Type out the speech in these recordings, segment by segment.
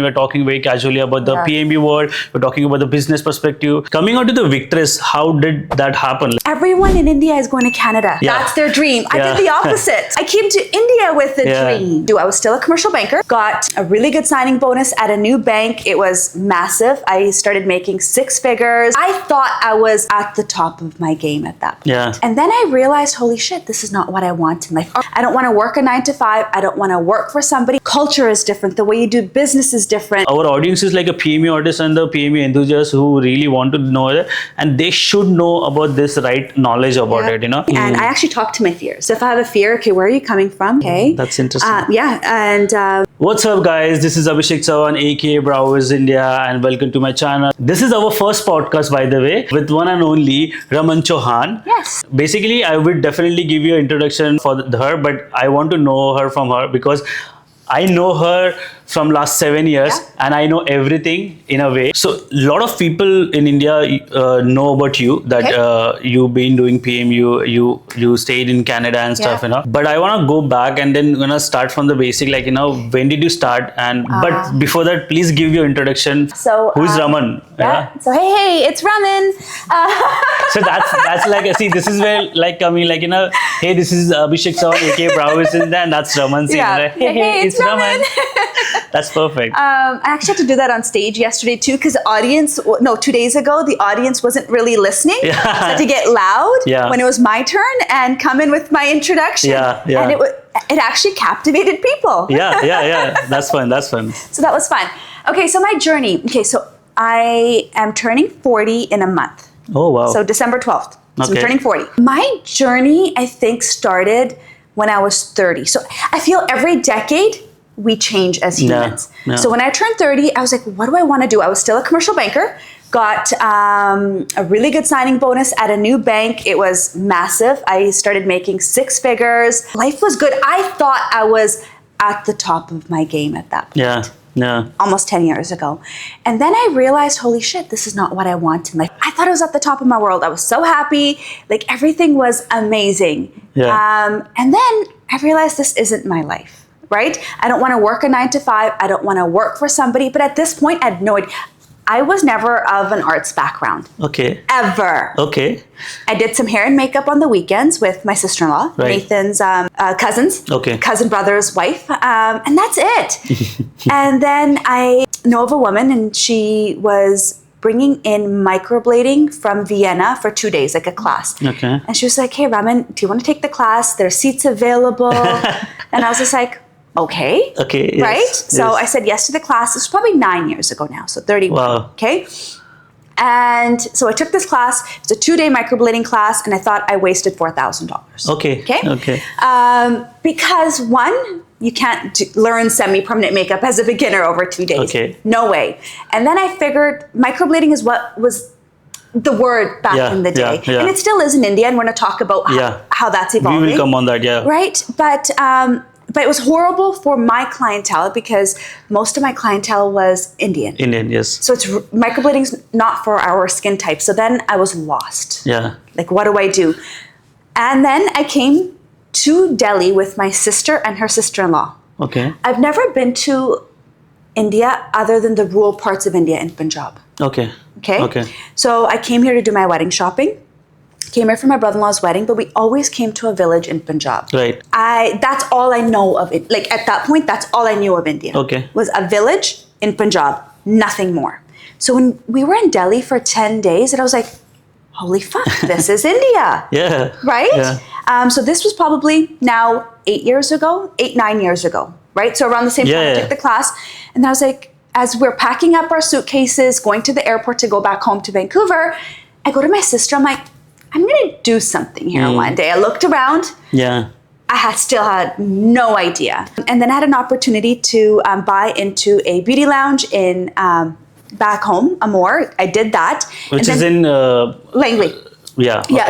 We're talking very casually about the PMU world. We're talking about the business perspective. Coming on to the Victress, how did that happen? Everyone in India is going to Canada. That's their dream. I did the opposite. I came to India with a dream. I was still a commercial banker, got a really good signing bonus at a new bank. It was massive. I started making 6 figures. I thought I was at the top of my game at that point. And then I realized, holy shit, this is not what I want in life. I don't want to work a 9 to 5. I don't want to work for somebody. Culture is different. The way you do business is different. Our audience is like a PMU artist and the PMU enthusiasts who really want to know it, and they should know about this knowledge about it, And I actually talk to my fears. So if I have a fear, okay, where are you coming from? Okay. That's interesting. And what's up, guys? This is Chohan, aka BrowWiz India, and welcome to my channel. This is our first podcast, by the way, with one and only Raman Chohan. Yes. Basically, I would definitely give you an introduction for her, but I want to know her from her because I know her from last 7 years and I know everything in a way. So a lot of people in India know about you, that you've been doing PMU, you stayed in Canada and stuff, But I want to go back and then start from the basic, like, when did you start? And but before that, please give your introduction. So who is Raman? So hey, it's Raman. So that's like, see, this is where like coming, like, hey, this is Chohan, aka BrowWiz India, and that's Raman saying, hey, it's Raman. That's perfect. I actually had to do that on stage yesterday too, because the audience, 2 days ago, the audience wasn't really listening. So I had to get loud when it was my turn and come in with my introduction. And it actually captivated people. That's fun. So that was fun. Okay, so my journey. Okay, so I am turning 40 in a month. Oh, wow. So December 12th. So I'm turning 40. My journey, I think, started when I was 30. So I feel every decade, we change as humans. So when I turned 30, I was like, what do I want to do? I was still a commercial banker, got a really good signing bonus at a new bank. It was massive. I started making 6 figures. Life was good. I thought I was at the top of my game at that point. Almost 10 years ago. And then I realized, holy shit, this is not what I want in life. I thought I was at the top of my world. I was so happy. Like everything was amazing. And then I realized this isn't my life. Right? I don't want to work a 9 to 5. I don't want to work for somebody. But at this point, I had no idea. I was never of an arts background. Okay. Ever. Okay. I did some hair and makeup on the weekends with my sister-in-law, Nathan's cousin brother's wife. And that's it. And then I know of a woman, and she was bringing in microblading from Vienna for 2 days, like a class. Okay. And she was like, hey, Raman, do you want to take the class? There are seats available. And I was just like, okay. Okay. Right? So I said yes to the class. This was probably 9 years ago now, so 31. Wow. Okay. And so I took this class. It's a 2-day microblading class, and I thought I wasted $4,000. Okay. Okay. Because one, you can't learn semi-permanent makeup as a beginner over 2 days. Okay. No way. And then I figured microblading is what was the word back in the day. And it still is in India, and we're going to talk about how that's evolving. We will come on that, Right? But it was horrible for my clientele because most of my clientele was Indian. Yes. So microblading's not for our skin type. So then I was lost. Like, what do I do? And then I came to Delhi with my sister and her sister-in-law. Okay. I've never been to India other than the rural parts of India in Punjab. Okay. So I came here to do my wedding shopping. Came here for my brother-in-law's wedding, but we always came to a village in Punjab. Right. That's all I know of it. Like at that point, that's all I knew of India. Okay. Was a village in Punjab, nothing more. So when we were in Delhi for 10 days, and I was like, holy fuck, this is India. Right? So this was probably now 9 years ago, right? So around the same time I took the class. And I was like, as we're packing up our suitcases, going to the airport to go back home to Vancouver, I go to my sister, I'm like, I'm going to do something here one day. I looked around. I still had no idea. And then I had an opportunity to buy into a beauty lounge in back home, Amore. I did that. Which is in Langley.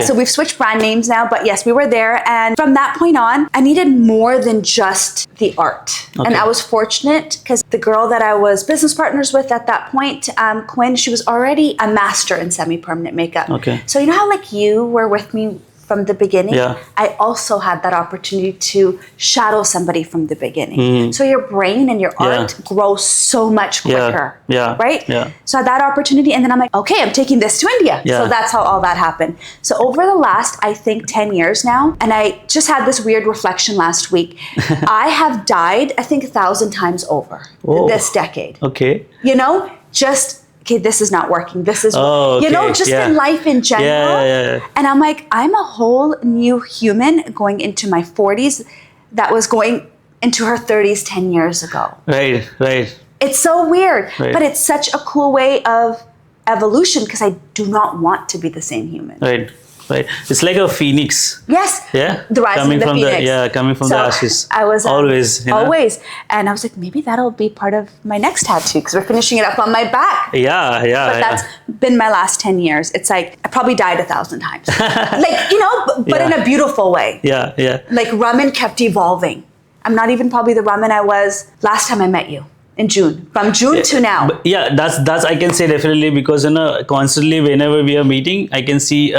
So we've switched brand names now, but yes, we were there. And from that point on, I needed more than just the art. And I was fortunate because the girl that I was business partners with at that point, Quinn, she was already a master in semi-permanent makeup. So you know how like you were with me from the beginning, Yeah. I also had that opportunity to shadow somebody from the beginning. So your brain and your art grows so much quicker. Yeah. Right? Yeah. So I had that opportunity, and then I'm like, okay, I'm taking this to India. Yeah. So that's how all that happened. So over the last, I think, 10 years now, and I just had this weird reflection last week. I have died, I think, 1,000 times over this decade. Okay. You know, just, okay, this is not working. This is, you know, just in life in general. Yeah. And I'm like, I'm a whole new human going into my 40s that was going into her 30s 10 years ago. Right. It's so weird, Right. but it's such a cool way of evolution because I do not want to be the same human. Right. It's like a phoenix. Yes. Yeah. The rising coming of the from phoenix. coming from So the ashes. I was always, you know? always, and I was like, maybe that'll be part of my next tattoo because we're finishing it up on my back. Yeah. But that's been my last 10 years. It's like I probably died 1,000 times, like, you know, but in a beautiful way. Yeah. Like Raman kept evolving. I'm not even probably the Raman I was last time I met you. In June, from June to now. But yeah, that's I can say definitely because constantly whenever we are meeting, I can see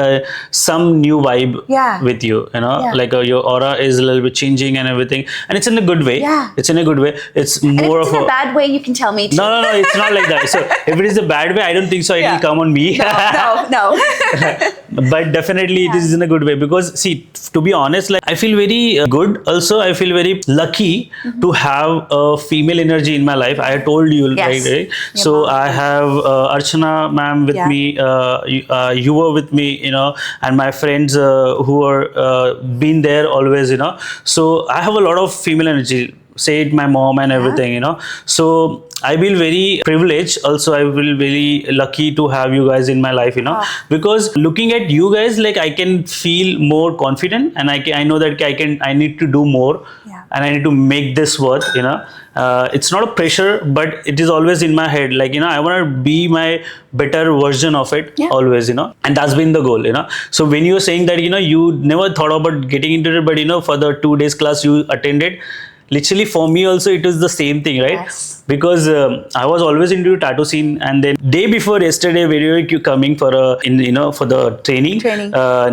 some new vibe with you. You know, like your aura is a little bit changing and everything, and it's in a good way. Yeah, it's in a good way. It's more and if it's in a bad way, you can tell me too. No, it's not like that. So if it is a bad way, I don't think so. It will come on me. No. But definitely it is in a good way because see, to be honest, like I feel very good. Also, I feel very lucky to have a female energy in my life. I told you, right? So I have Archana ma'am with me. You were with me, you know, and my friends who are been there always, you know. So I have a lot of female energy. Say it, my mom and everything, you know. So I feel very privileged. Also, I feel very lucky to have you guys in my life, you know, because looking at you guys, like I can feel more confident, and I know that I need to do more, and I need to make this worth, you know. It's not a pressure, but it is always in my head, like, you know, I want to be my better version of it always, you know, and that's been the goal, you know. So when you were saying that, you know, you never thought about getting into it, but you know, for the 2 days class you attended, literally for me also it was the same thing, right? Because I was always into tattoo scene, and then day before yesterday when you were coming for for the training.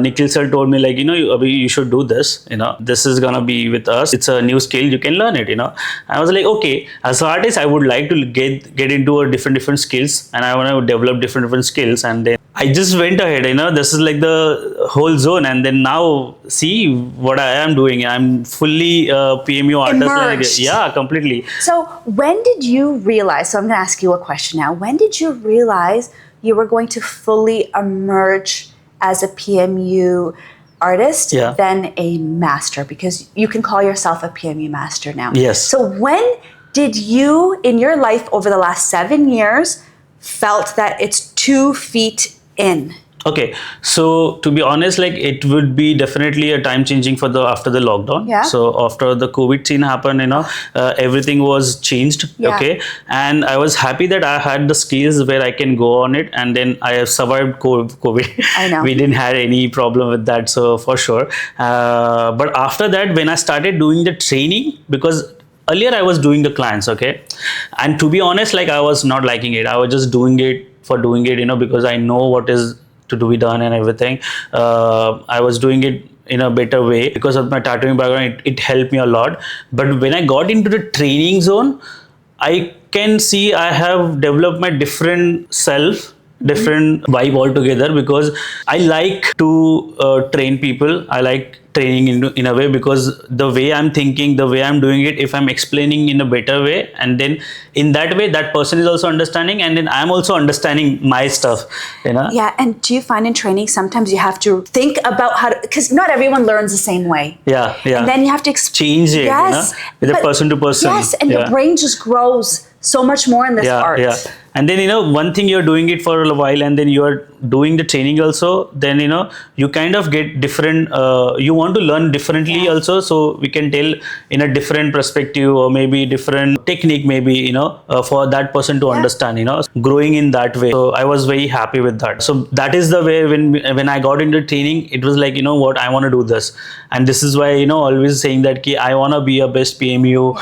Nikhil sir told me, like, you know, you should do this, you know, this is gonna be with us, it's a new skill, you can learn it, you know. I was like, okay, as an artist I would like to get into a different skills, and I want to develop different skills, and then I just went ahead, you know, this is like the whole zone, and then now see what I am doing. I'm fully PMU artist. Like, yeah, completely. So when did you realize, so I'm going to ask you a question now, when did you realize you were going to fully emerge as a PMU artist, then a master? Because you can call yourself a PMU master now. Yes. So when did you, in your life over the last 7 years, felt that it's 2 feet in? Okay, so to be honest, like it would be definitely a time changing for after the lockdown. So after the COVID scene happened, you know, everything was changed. Okay, and I was happy that I had the skills where I can go on it, and then I have survived COVID. I know. We didn't have any problem with that, so for sure. But after that, when I started doing the training, because earlier I was doing the clients, okay, and to be honest, like I was not liking it. I was just doing it for doing it, you know, because I know what is to be done and everything. I was doing it in a better way because of my tattooing background. It helped me a lot. But when I got into the training zone, I can see I have developed my different self, different vibe altogether, because I like to train people. I like training in a way, because the way I'm thinking, the way I'm doing it, if I'm explaining in a better way, and then in that way that person is also understanding, and then I'm also understanding my stuff, you know. Yeah. And do you find in training sometimes you have to think about how to, because not everyone learns the same way. Yeah. And then you have to change it, you know, with a person to person. Yes, and your brain just grows so much more in this art. And then, you know, one thing, you're doing it for a while, and then you are doing the training also, then, you know, you kind of get different, you want to learn differently also, so we can tell in a different perspective, or maybe different technique, maybe, you know, for that person to understand, you know, growing in that way. So I was very happy with that. So that is the way when I got into training, it was like, you know what, I want to do this. And this is why, you know, always saying that I want to be a best PMU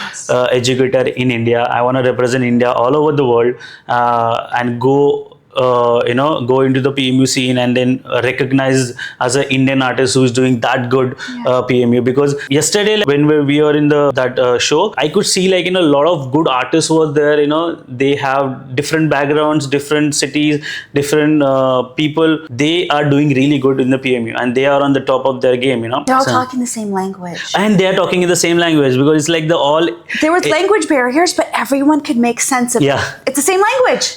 educator in India. I want to represent India all over the world, and go go into the PMU scene and then recognized as an Indian artist who is doing that good PMU. Because yesterday, like, when we were in that show, I could see like a lot of good artists were there. They have different backgrounds, different cities, different people. They are doing really good in the PMU and they are on the top of their game. They're all talking the same language. And they are talking in the same language, because it's like there was language barriers, but everyone could make sense of it. It's the same language.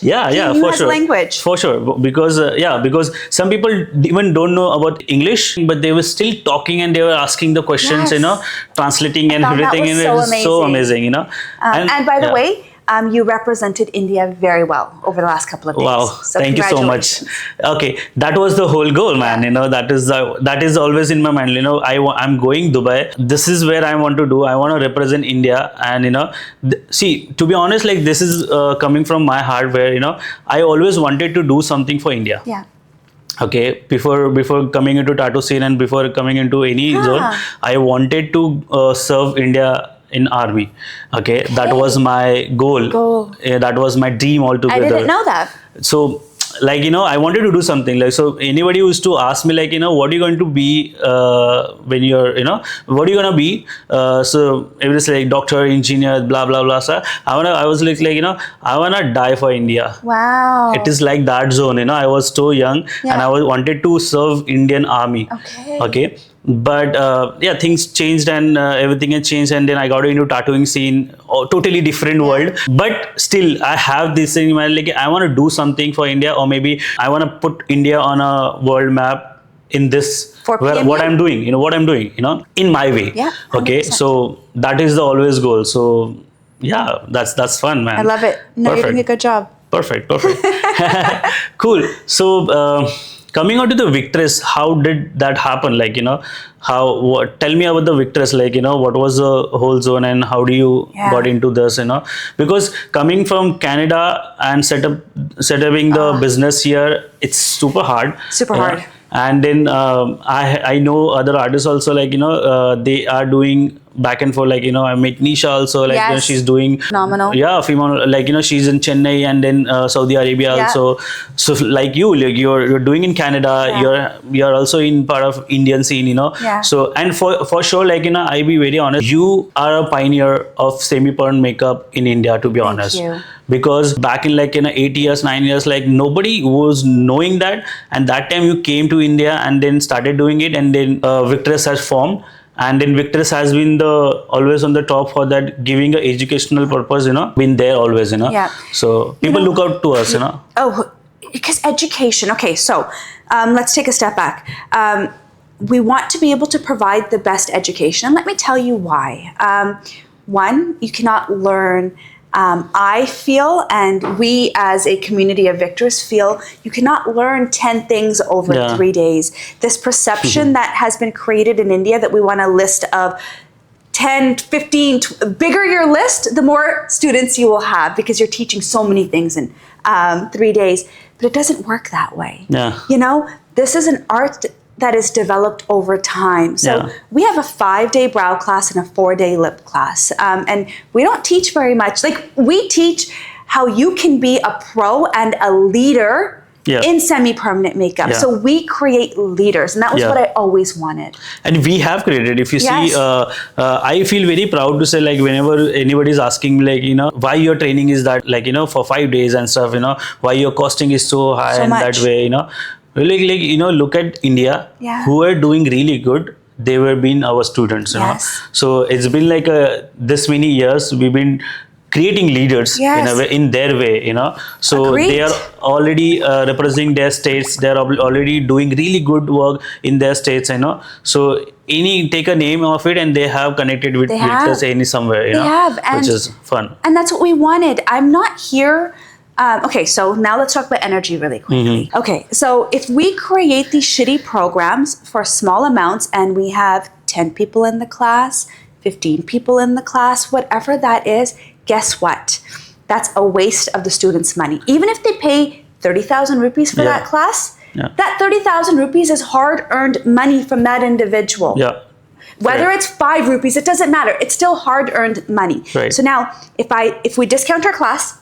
For sure. Language. For sure. Because some people even don't know about English, but they were still talking and they were asking the questions, translating and everything. And it was so amazing, And by the way, you represented India very well over the last couple of days. Wow, so thank you so much. Okay, that was the whole goal, man. That is always in my mind. I'm going Dubai. This is where I want to do. I want to represent India, and see, to be honest, like, this is coming from my heart, where I always wanted to do something for India. Okay, before coming into tattoo scene and before coming into any zone, I wanted to serve India in army. Okay, that was my goal. That was my dream altogether. I didn't know that. So, like, I wanted to do something. Like, so anybody used to ask me, like, what are you going to be when you're, what are you gonna be? So it was like doctor, engineer, blah blah blah. So I was like, I wanna die for India. Wow. It is like that zone. I was so young and I wanted to serve Indian army. Okay. But things changed and everything has changed, and then I got into tattooing scene, totally different world. But still, I have this thing in my, like, I want to do something for India, or maybe I want to put India on a world map in this, what I'm doing, in my way. Okay, 100%. So that is the always goal. So yeah, that's fun, man. I love it. No, you're doing a good job. Perfect. Cool. So coming on to the Victress, how did that happen? Like, tell me about the Victress, like, what was the whole zone and how do you got into this, because coming from Canada and setting the business here, it's super hard. And then I know other artists also, like, they are doing back and forth, like, I met Nisha also, like, she's doing phenomenal. Phenomenal, like, she's in Chennai and then Saudi Arabia also. So like you're doing in Canada, you're also in part of Indian scene, so, and for sure, like, I be very honest, you are a pioneer of semi-perm makeup in India, to be honest. Because back in, like, 8 years, 9 years, like, nobody was knowing that, and that time you came to India and then started doing it, and then Victress has formed. And then Victress has been always on the top for that, giving an educational purpose, been there always, So people look out to us, Oh, because education. Okay, so let's take a step back. We want to be able to provide the best education. And let me tell you why. One, you cannot learn. I feel, and we as a community of Victress feel, you cannot learn 10 things over 3 days. This perception that has been created in India that we want a list of 10, 15, bigger your list, the more students you will have, because you're teaching so many things in 3 days. But it doesn't work that way. This is an art that is developed over time. So we have a 5-day brow class and a 4-day lip class. And we don't teach very much. Like, we teach how you can be a pro and a leader in semi-permanent makeup. So we create leaders, and that was what I always wanted. And we have created, if you see, I feel very proud to say, like, whenever anybody is asking, like, why your training is that, like, for 5 days and stuff, why your costing is so high in that way, look at India, who are doing really good. They were being our students, So it's been like this many years we've been creating leaders in a way, in their way, So they are already representing their states. They are already doing really good work in their states, So take a name of it, and they have connected with us somewhere, which is fun. And that's what we wanted. I'm not here. Okay, so now let's talk about energy really quickly. Okay, so if we create these shitty programs for small amounts and we have 10 people in the class, 15 people in the class, whatever that is, guess what? That's a waste of the students' money. Even if they pay 30,000 rupees for that class, that 30,000 rupees is hard-earned money from that individual. Whether it's 5 rupees, it doesn't matter. It's still hard-earned money. So now, if we discount our class,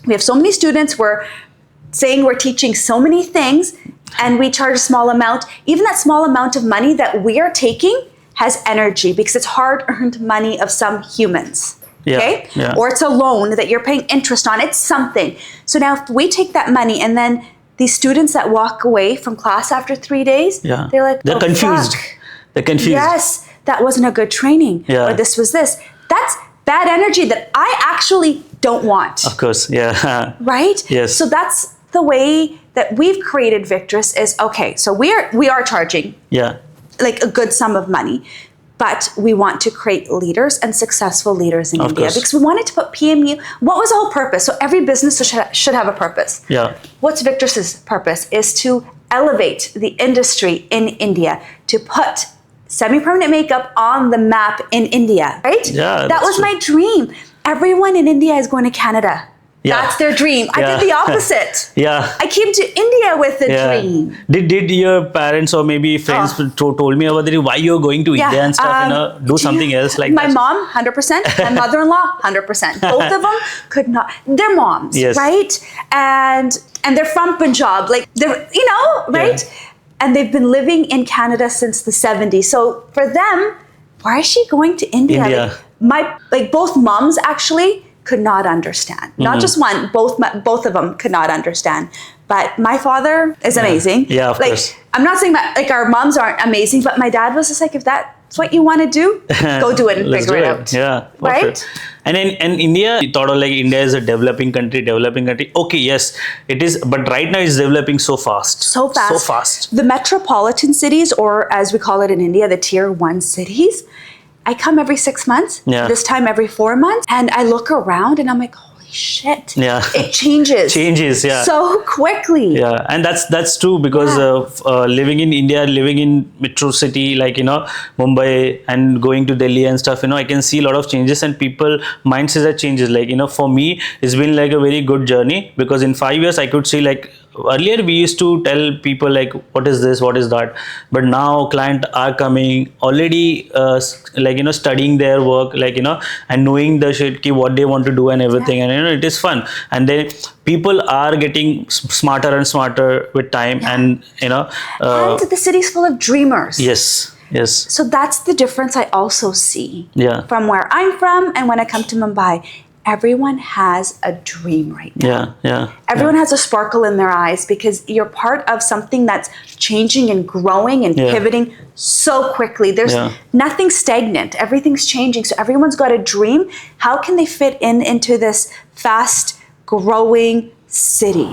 we have so many students where saying we're teaching so many things and we charge a small amount. Even that small amount of money that we are taking has energy because it's hard-earned money of some humans. Okay? Yeah. Or it's a loan that you're paying interest on. It's something. So now if we take that money and then these students that walk away from class after 3 days, they're like, they're confused. Fuck. They're confused. Yes, that wasn't a good training. Or this was this. That's bad energy that I actually don't want. Of course, yeah. Right? Yes. So that's the way that we've created Victress is, okay, so we are charging like a good sum of money, but we want to create leaders and successful leaders in India because we wanted to put PMU. What was the whole purpose? So every business should have a purpose. Yeah. What's Victress's purpose is to elevate the industry in India, to put semi-permanent makeup on the map in India, right? Yeah, that was my dream. Everyone in India is going to Canada. Yeah. That's their dream. I did the opposite. I came to India with a dream. Did your parents or maybe friends told me about why you're going to India and stuff, do something else like my that? My mom, 100%. My mother-in-law, 100%. Both of them could not. They're moms, right? And they're from Punjab. Like, they're, right? And they've been living in Canada since the 70s. So for them, why is she going to India? Like both moms actually could not understand. Not just one, both of them could not understand. But my father is amazing. Yeah, of course. I'm not saying that like our moms aren't amazing, but my dad was just like, if that's what you want to do, go do it and figure it out. Yeah, right. And in India, you thought of like India is a developing country. Okay, yes, it is. But right now, it's developing so fast. So fast. The metropolitan cities, or as we call it in India, the tier 1 cities. I come every 6 months, this time every 4 months, and I look around and I'm like, holy shit. It changes. So quickly. Yeah, and that's true because living in India, living in metro city like, Mumbai and going to Delhi and stuff, I can see a lot of changes and people mindsets that changes. Like, for me, it's been like a very good journey because in 5 years, I could see like, earlier we used to tell people like what is this, what is that, but now clients are coming already studying their work and knowing the shit what they want to do and everything, and it is fun, and then people are getting smarter and smarter with time, and and the city's full of dreamers. Yes. So that's the difference I also see from where I'm from and when I come to Mumbai. Everyone has a dream right now. Everyone has a sparkle in their eyes because you're part of something that's changing and growing and pivoting so quickly. There's nothing stagnant. Everything's changing. So everyone's got a dream. How can they fit into this fast growing city?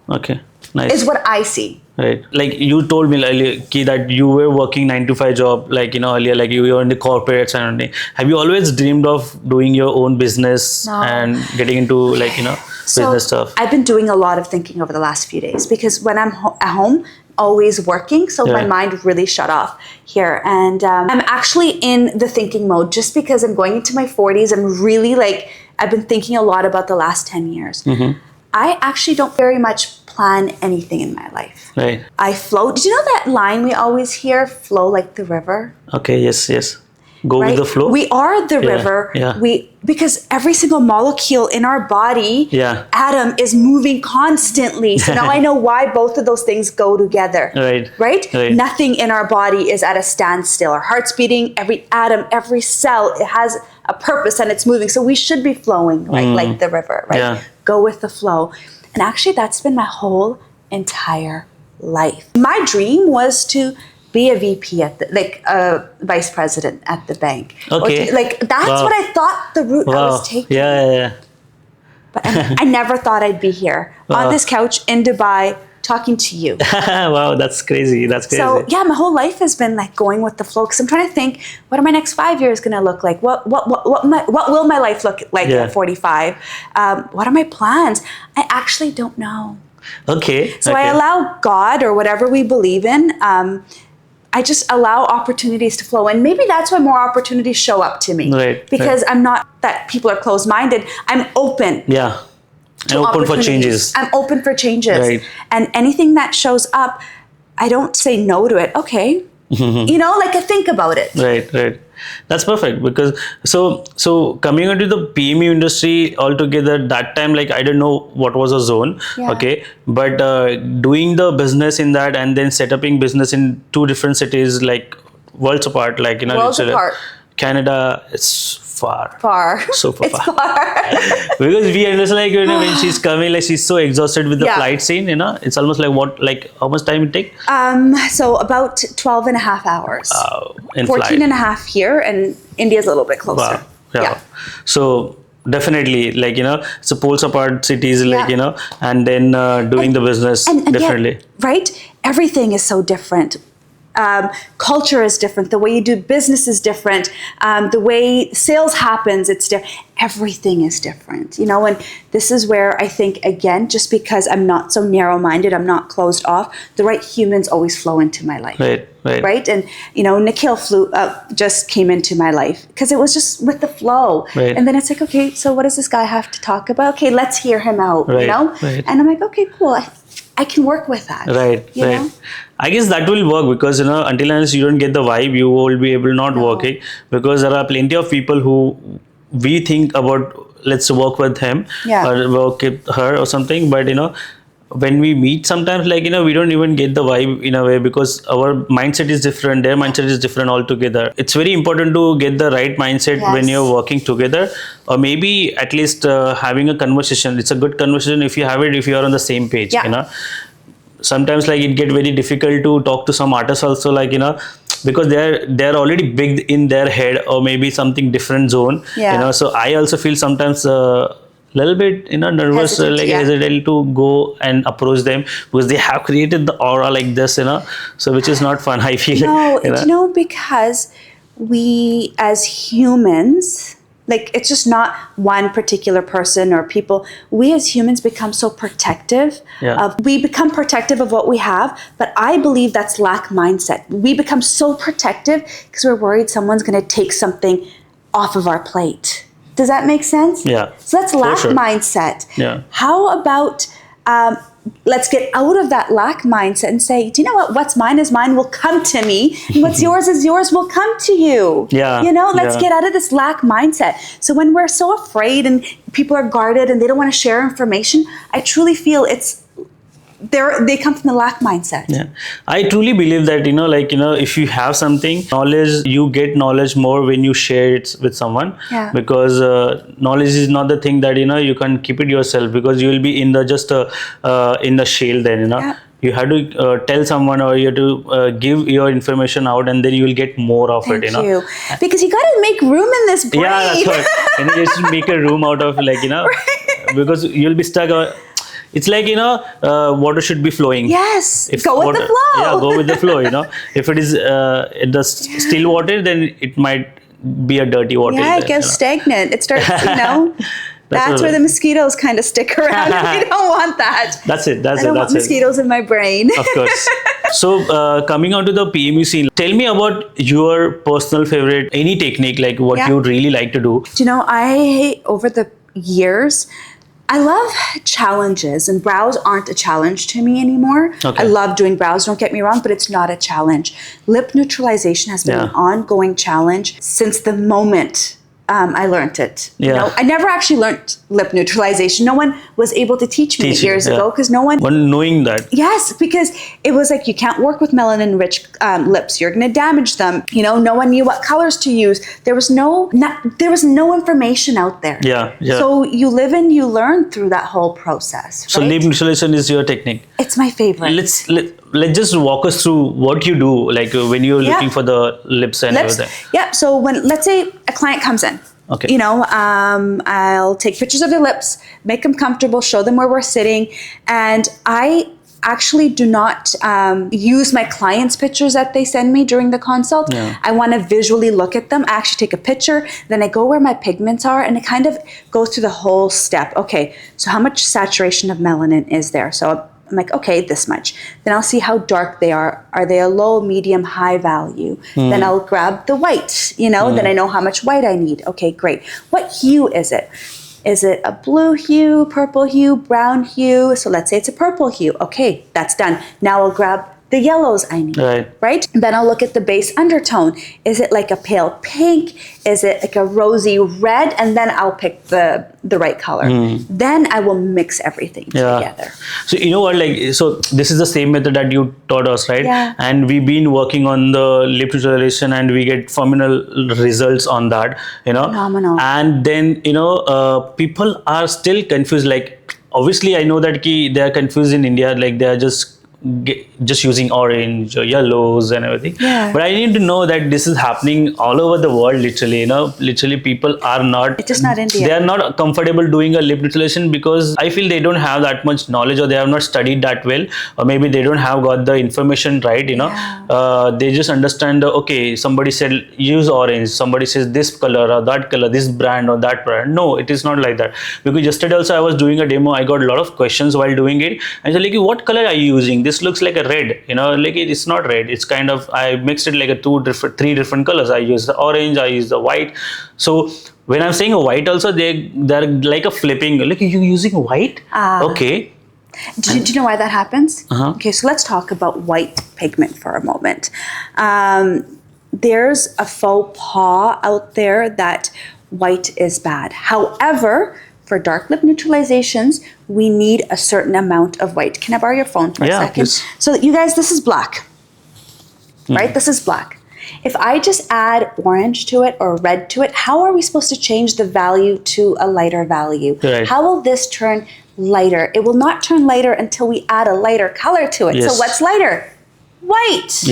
Okay, nice. Is what I see. Right. Like you told me earlier that you were working 9-to-5 job, earlier, like you were in the corporate and have you always dreamed of doing your own business and getting into business stuff? I've been doing a lot of thinking over the last few days because when I'm at home, always working, so my mind really shut off here, and I'm actually in the thinking mode just because I'm going into my 40s. I'm really I've been thinking a lot about the last 10 years. I actually don't very much plan anything in my life. Right. I flow. Did you know that line we always hear, flow like the river? Okay, yes. Go with the flow. We are the river. Because every single molecule in our body, atom, is moving constantly. So now I know why both of those things go together. Right? Nothing in our body is at a standstill. Our heart's beating, every atom, every cell, it has a purpose and it's moving. So we should be flowing like the river, right? Go with the flow. And actually, that's been my whole entire life. My dream was to be a VP at a vice president at the bank. Okay. That's what I thought the route I was taking. Yeah. But I never thought I'd be here on this couch in Dubai talking to you. Wow, that's crazy. So my whole life has been going with the flow because I'm trying to think, what are my next 5 years going to look like? What will my life look like at 45? What are my plans? I actually don't know. Okay. So I allow God or whatever we believe in. I just allow opportunities to flow. And maybe that's why more opportunities show up to me. Because I'm not that people are closed-minded. I'm open. And open for changes. I'm open for changes. And anything that shows up, I don't say no to it. Okay, Like I think about it. Right. That's perfect, because so coming into the PMU industry altogether, that time, like, I don't know what was a zone, Yeah. okay, but doing the business in that and then set upping business in two different cities, like worlds apart, like, Worlds literally, apart. Canada, it's far. Far. Super It's far. far. Because we understand, like, when she's coming, like, she's so exhausted with the Yeah. flight scene, it's almost like how much time it take? So about 12 and a half hours. In 14 flight. and a half here, and India's a little bit closer. Wow. Yeah. So definitely, like, it's a poles apart cities, like, Yeah. and then doing the business And differently. yet, right? Everything is so different. Culture is different. The way you do business is different. The way sales happens, it's different. Everything is different, and this is where I think, again, just because I'm not so narrow-minded, I'm not closed off, the right humans always flow into my life. Right. And, Nikhil just came into my life because it was just with the flow. Right. And then it's like, okay, so what does this guy have to talk about? Okay, let's hear him out, Right. And I'm like, okay, cool. I can work with that. Right. you know? I guess that will work, because until unless you don't get the vibe, you will be able not working, because there are plenty of people who we think about, let's work with him or work with her or something, but when we meet sometimes, like, we don't even get the vibe in a way, because our mindset is different, their mindset is different altogether. It's very important to get the right mindset when you're working together, or maybe at least having a conversation. It's a good conversation if you have it, if you are on the same page. Sometimes, like, it get very difficult to talk to some artists also, like, because they're already big in their head, or maybe something different zone. So I also feel sometimes little bit nervous, hesitant to go and approach them, because they have created the aura like this, so which is not fun, I feel. Because we as humans, like, it's just not one particular person or people. We as humans become so protective. We become protective of what we have, but I believe that's lack mindset. We become so protective because we're worried someone's going to take something off of our plate. Does that make sense? Yeah. So that's lack mindset. Yeah. How about let's get out of that lack mindset and say, do you know what? What's mine is mine, will come to me. And what's yours is yours, will come to you. Let's get out of this lack mindset. So when we're so afraid and people are guarded and they don't want to share information, I truly feel they come from the lack mindset. I truly believe that, if you have something, knowledge, you get knowledge more when you share it with someone. Because knowledge is not the thing that, you can keep it yourself, because you will be in the in the shell then, You have to tell someone, or you have to give your information out, and then you will get more of it. Thank you. Because you got to make room in this brain. That's what. And you just make a room out of, like, because you'll be stuck. It's like, water should be flowing. Yes. Go with the flow. Yeah, go with the flow, If it is the still water, then it might be a dirty water. Yeah, it gets stagnant. It starts, That's where the mosquitoes kind of stick around, and we don't want that. That's it. I don't want mosquitoes in my brain. Of course. So coming on to the PMU scene, tell me about your personal favorite, any technique, like what you'd really like to do. Over the years, I love challenges, and brows aren't a challenge to me anymore. I love doing brows, don't get me wrong, but it's not a challenge. Lip neutralization has been an ongoing challenge since the moment I learned it. I never actually learned lip neutralization. No one was able to teach me years ago, because no one knowing that. Yes, because it was like, you can't work with melanin-rich lips. You're going to damage them. No one knew what colors to use. There was no information out there. So you live and you learn through that whole process. Right? So lip neutralization is your technique. It's my favorite. Let's just walk us through what you do, like when you're looking for the lips and everything. Yeah. So let's say a client comes in. I'll take pictures of their lips, make them comfortable, show them where we're sitting, and I actually do not use my clients' pictures that they send me during the consult. I want to visually look at them. I actually take a picture, then I go where my pigments are, and I kind of go through the whole step. Okay, so how much saturation of melanin is there? So I'm like, okay, this much. Then I'll see how dark they are. Are they a low, medium, high value? Then I'll grab the white, then I know how much white I need. Okay, great. What hue is it? Is it a blue hue, purple hue, brown hue? So let's say it's a purple hue. Okay, that's done. Now I'll grab the yellows I need, right? Then I'll look at the base undertone. Is it like a pale pink? Is it like a rosy red? And then I'll pick the right color. Then I will mix everything together. So you know what, like, so this is the same method that you taught us, right? Yeah. And we've been working on the lip titillation and we get phenomenal results on that, you know. Phenomenal. And then, you know, people are still confused. Like, obviously I know that they are confused in India, like they are just using orange or yellows and everything. But I need to know that this is happening all over the world, literally, you know. Literally people are not, it's just not India. They are not comfortable doing a lip titillation because I feel they don't have that much knowledge, or they have not studied that well, or maybe they don't have got the information right, you know. They just understand okay, somebody said use orange, somebody says this color or that color, this brand or that brand. No, it is not like that. Because yesterday also I was doing a demo, I got a lot of questions while doing it. I said, like, what color are you using? This looks like a red, you know, like it's not red. It's kind of, I mixed it like a three different colors. I use the orange, I use the white. So when I'm saying a white also, they're like a flipping, like, are you using white? Okay. Do you know why that happens? Okay, so let's talk about white pigment for a moment. There's a faux pas out there that white is bad. However, for dark lip neutralizations, we need a certain amount of white. Can I borrow your phone for a second? Please. So you guys, this is black, right? This is black. If I just add orange to it or red to it, how are we supposed to change the value to a lighter value? How will this turn lighter? It will not turn lighter until we add a lighter color to it. So what's lighter? White.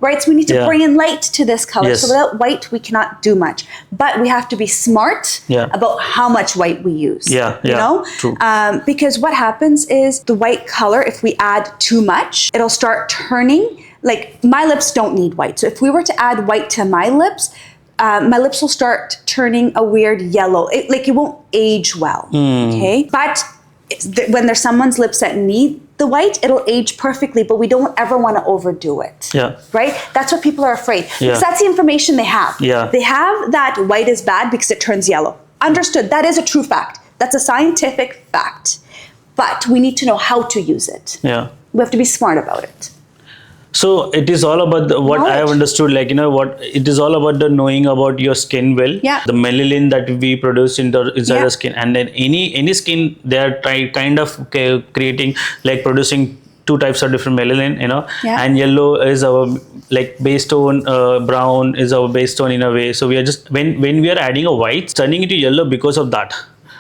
Right, so we need to bring in light to this color. So without white, we cannot do much. But we have to be smart about how much white we use. You know? True. Because what happens is the white color, if we add too much, it'll start turning. Like, my lips don't need white. So if we were to add white to my lips will start turning a weird yellow. It won't age well. Okay? But when there's someone's lips that need the white, it'll age perfectly, but we don't ever want to overdo it. Right? That's what people are afraid. Because that's the information they have. They have that white is bad because it turns yellow. Understood. That is a true fact. That's a scientific fact. But we need to know how to use it. We have to be smart about it. So it is all about what I have understood, like, you know, what it is all about, the knowing about your skin well, the melanin that we produce inside the skin, and then any skin they are kind of creating, like producing two types of different melanin, you know, and yellow is our like base tone, brown is our base tone in a way. So we are just when we are adding a white, turning it to yellow because of that.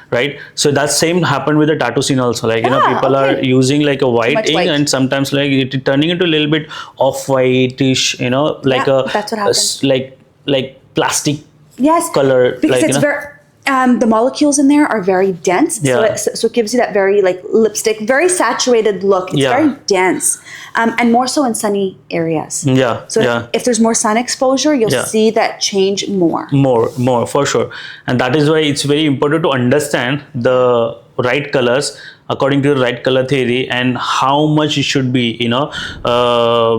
Right, so that same happened with the tattoo scene also. Like, you know, people are using like a white ink, and sometimes like it turning into a little bit off-whitish, you know, like that's what happens. like plastic color. Because like, it's very the molecules in there are very dense, so it gives you that very like lipstick, very saturated look. It's very dense, and more so in sunny areas. So if there's more sun exposure, you'll see that change more for sure. And that is why it's very important to understand the right colors according to the right color theory and how much it should be, you know,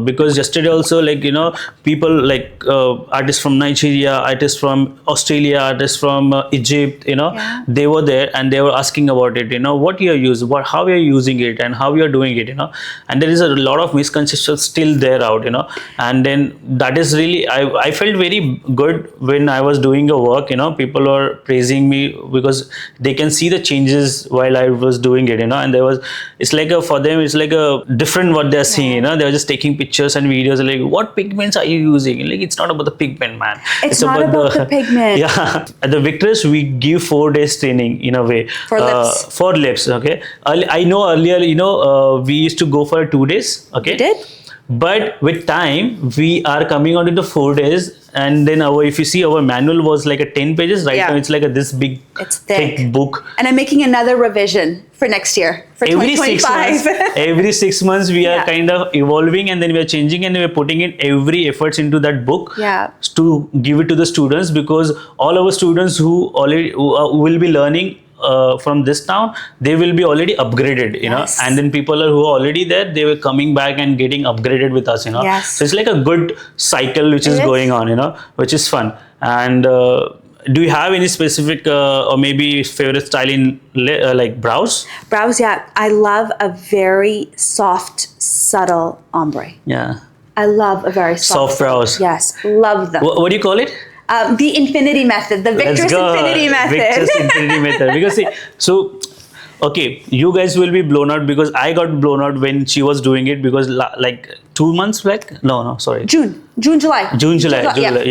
because yesterday also, like, you know, people like artists from Nigeria, artists from Australia, artists from Egypt, you know, they were there and they were asking about it, you know, what you are using, how you are using it and how you are doing it, you know. And there is a lot of misconceptions still there out, you know. And then that is really, I felt very good when I was doing a work, you know. People were praising me because they can see the changes while I was doing it, you know. And there was, it's like for them it's like a different what they're seeing, you know. They're just taking pictures and videos like, what pigments are you using? Like, it's not about the pigment, man. It's not about the pigment. At the Victress we give 4 days training in a way for lips. For lips. Okay, I know earlier, you know, we used to go for 2 days. Okay, you did. But with time we are coming on to the 4 days. And then if you see, our manual was like a 10 pages. Right now it's like this big, it's thick book. And I'm making another revision for next year, for 2025. Every 6 months we are kind of evolving, and then we are changing, and we are putting in every efforts into that book to give it to the students, because all our students who already will be learning from this town, they will be already upgraded, you know. And then people who are already there, they were coming back and getting upgraded with us, you know. So it's like a good cycle which is going on, you know, which is fun. And do you have any specific or maybe favorite style in like brows? Brows, I love a very soft subtle ombre. Yeah. I love a very Soft brows. Yes, love them. What do you call it? The infinity method, the Victress infinity method. Victress infinity method. Because see, so okay, you guys will be blown out because I got blown out when she was doing it because like 2 months back. No, sorry. June, July.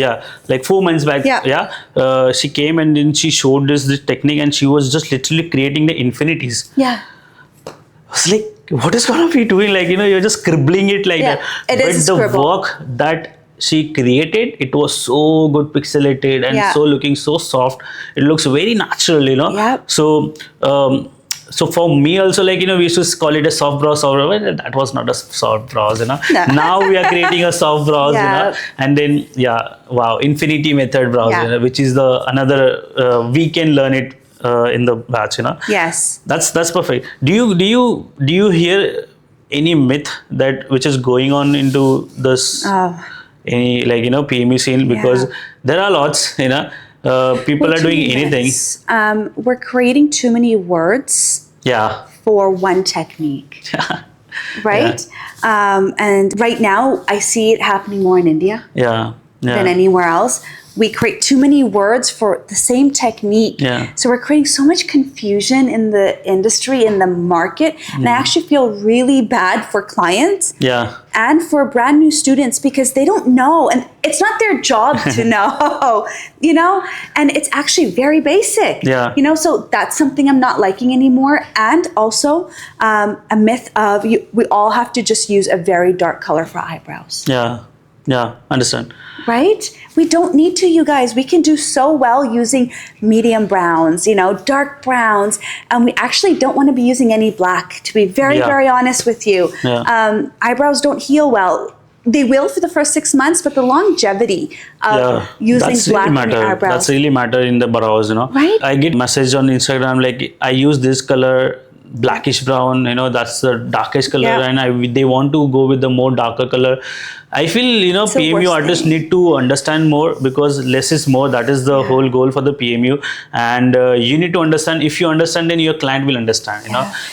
Yeah. Like 4 months back. Yeah. She came and then she showed this technique and she was just literally creating the infinities. Yeah. I was like, what is gonna be doing? Like, you're just scribbling it like that. It is the scribble. work that she created, it was so good pixelated and so looking so soft. It looks very natural, Yep. So for me also, like, we used to call it a soft brow, but that was not a soft brows, No. Now we are creating a soft brows, and then, wow, infinity method brows, which is another, we can learn it in the batch, Yes. That's perfect. Do you hear any myth which is going on into this, any, like, PMU scene? Because there are lots, people are doing anything. We're creating too many words for one technique. Right? And right now, I see it happening more in India than anywhere else. We create too many words for the same technique. So we're creating so much confusion in the industry, in the market. And I actually feel really bad for clients and for brand new students because they don't know. And it's not their job to know, and it's actually very basic. So that's something I'm not liking anymore. And also a myth of we all have to just use a very dark color for eyebrows. Yeah, understand. Right? We don't need to, you guys. We can do so well using medium browns, dark browns, and we actually don't want to be using any black, to be very, very honest with you. Eyebrows don't heal well. They will for the first 6 months, but the longevity of using black in the eyebrows. That's really matter in the brows, Right? I get message on Instagram like, I use this color, blackish brown, that's the darkest color, and they want to go with the more darker color. I feel, PMU artists need to understand more because less is more. That is the whole goal for the PMU. And you need to understand. If you understand, then your client will understand,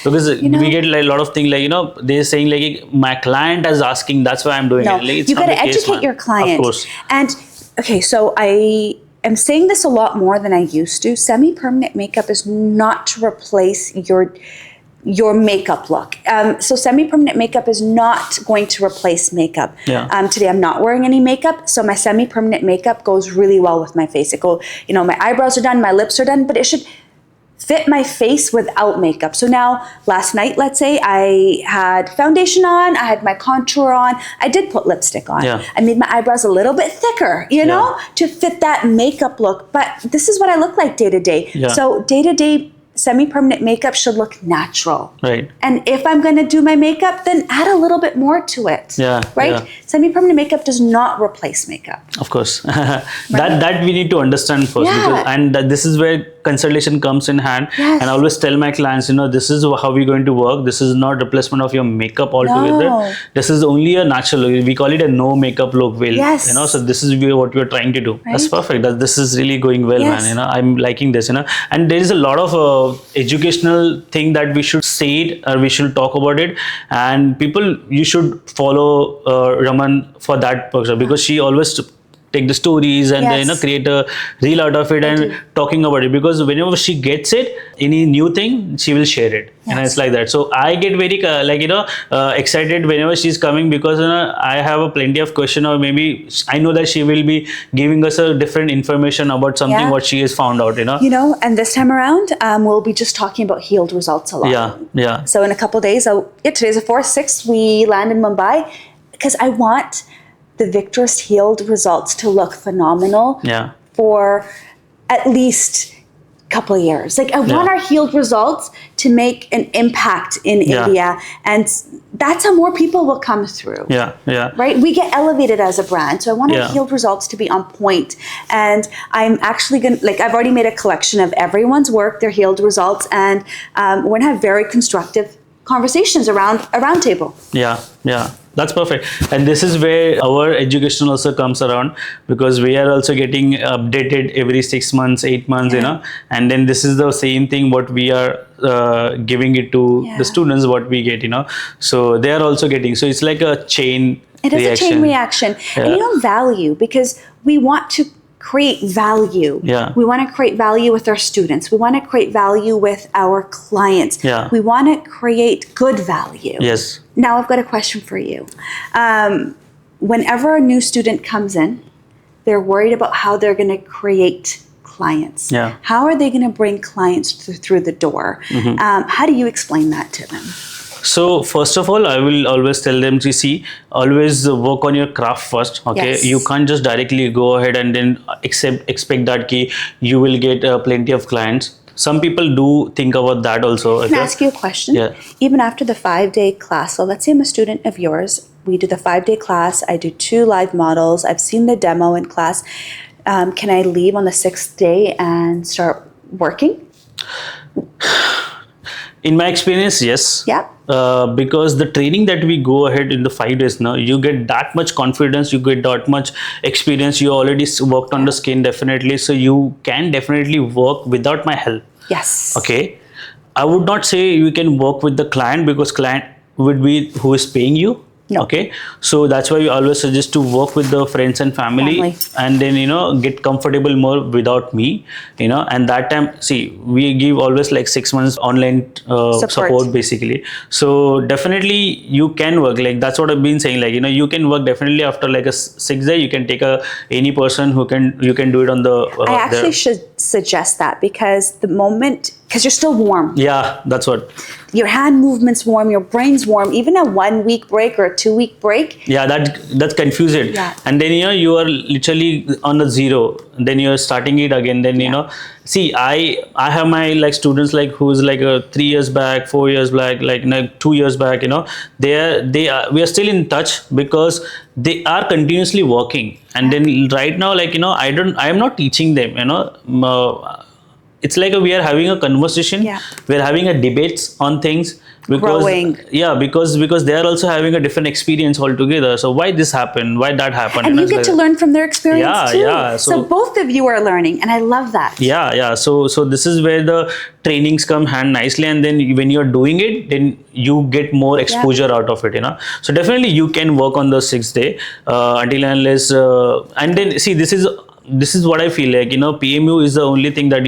because we get like a lot of things like, they're saying like, my client is asking, that's why I'm doing it. Like, it's you got to educate your client. Of course. And okay, so I'm saying this a lot more than I used to. Semi-permanent makeup is not to replace your makeup look. So semi-permanent makeup is not going to replace makeup. Today I'm not wearing any makeup, so my semi-permanent makeup goes really well with my face. My eyebrows are done, my lips are done, but it should fit my face without makeup. So now, last night, let's say, I had foundation on, I had my contour on, I did put lipstick on. I made my eyebrows a little bit thicker, to fit that makeup look. But this is what I look like day to day. So day to day, semi-permanent makeup should look natural. Right. And if I'm going to do my makeup, then add a little bit more to it. Right? Semi-permanent makeup does not replace makeup. Of course. That we need to understand first. And this is where consultation comes in hand. And I always tell my clients, this is how we're going to work. This is not replacement of your makeup altogether. This is only a natural, we call it a no makeup look will. So this is what we're trying to do. That's perfect. This is really going well, man. I'm liking this, And there is a lot of educational thing that we should say it or we should talk about it, and people, you should follow Raman for that purpose because she always take the stories and then create a reel out of it and talking about it, because whenever she gets it, any new thing, she will share it. And it's like that. So I get very excited whenever she's coming because I have a plenty of question, or maybe I know that she will be giving us a different information about something what she has found out. And this time around, we'll be just talking about healed results a lot. So in a couple of days, today's the 4th, 6th, we land in Mumbai because I want the Victress healed results to look phenomenal for at least a couple of years. Like I want our healed results to make an impact in India, and that's how more people will come through. Right? We get elevated as a brand, so I want our healed results to be on point. And I'm actually gonna, I've already made a collection of everyone's work, their healed results, and we're gonna have very constructive conversations around a round table. That's perfect. And this is where our education also comes around, because we are also getting updated every 6 months, 8 months, and then this is the same thing what we are giving it to the students, what we get, so they are also getting. So it's like a chain It is a chain reaction. And value, because we want to create value. We want to create value with our students. We want to create value with our clients. We want to create good value. Yes. Now I've got a question for you. Whenever a new student comes in, they're worried about how they're going to create clients. How are they going to bring clients through the door? How do you explain that to them? So first of all, I will always tell them to always work on your craft first. Okay, you can't just directly go ahead and then expect that you will get plenty of clients. Some people do think about that also. Can I ask you a question? Even after the 5-day class, so let's say I'm a student of yours. We do the 5-day class. I do 2 live models. I've seen the demo in class. Can I leave on the 6th day and start working? In my experience, yes. Because the training that we go ahead in the 5 days now, you get that much confidence, you get that much experience, you already worked on the skin definitely, so you can definitely work without my help. Okay, I would not say you can work with the client, because client would be who is paying you. Okay, so that's why we always suggest to work with the friends and family. And then get comfortable more without me, and that time, see, we give always like 6 months online support basically. So definitely you can work, like that's what I've been saying, like you can work definitely after like a 6th day. You can take any person who you can do it on the I actually should suggest that, because you're still warm. That's what. Your hand movement's warm, your brain's warm. Even a 1-week break or a 2-week break. That's confused. And then you are literally on the zero. Then you're starting it again. Then see, I have my like students like who's like 3 years back, 4 years back, like 2 years back. We are still in touch, because they are continuously working. And then right now, like I am not teaching them. It's like we are having a conversation. We're having a debates on things, because because they are also having a different experience altogether. So why this happened, why that happened, and you get to learn from their experience too. So both of you are learning, and I love that. So this is where the trainings come hand nicely, and then when you're doing it, then you get more exposure out of it. So definitely you can work on the 6th day until unless and then see, this is what I feel like, PMU is the only thing that,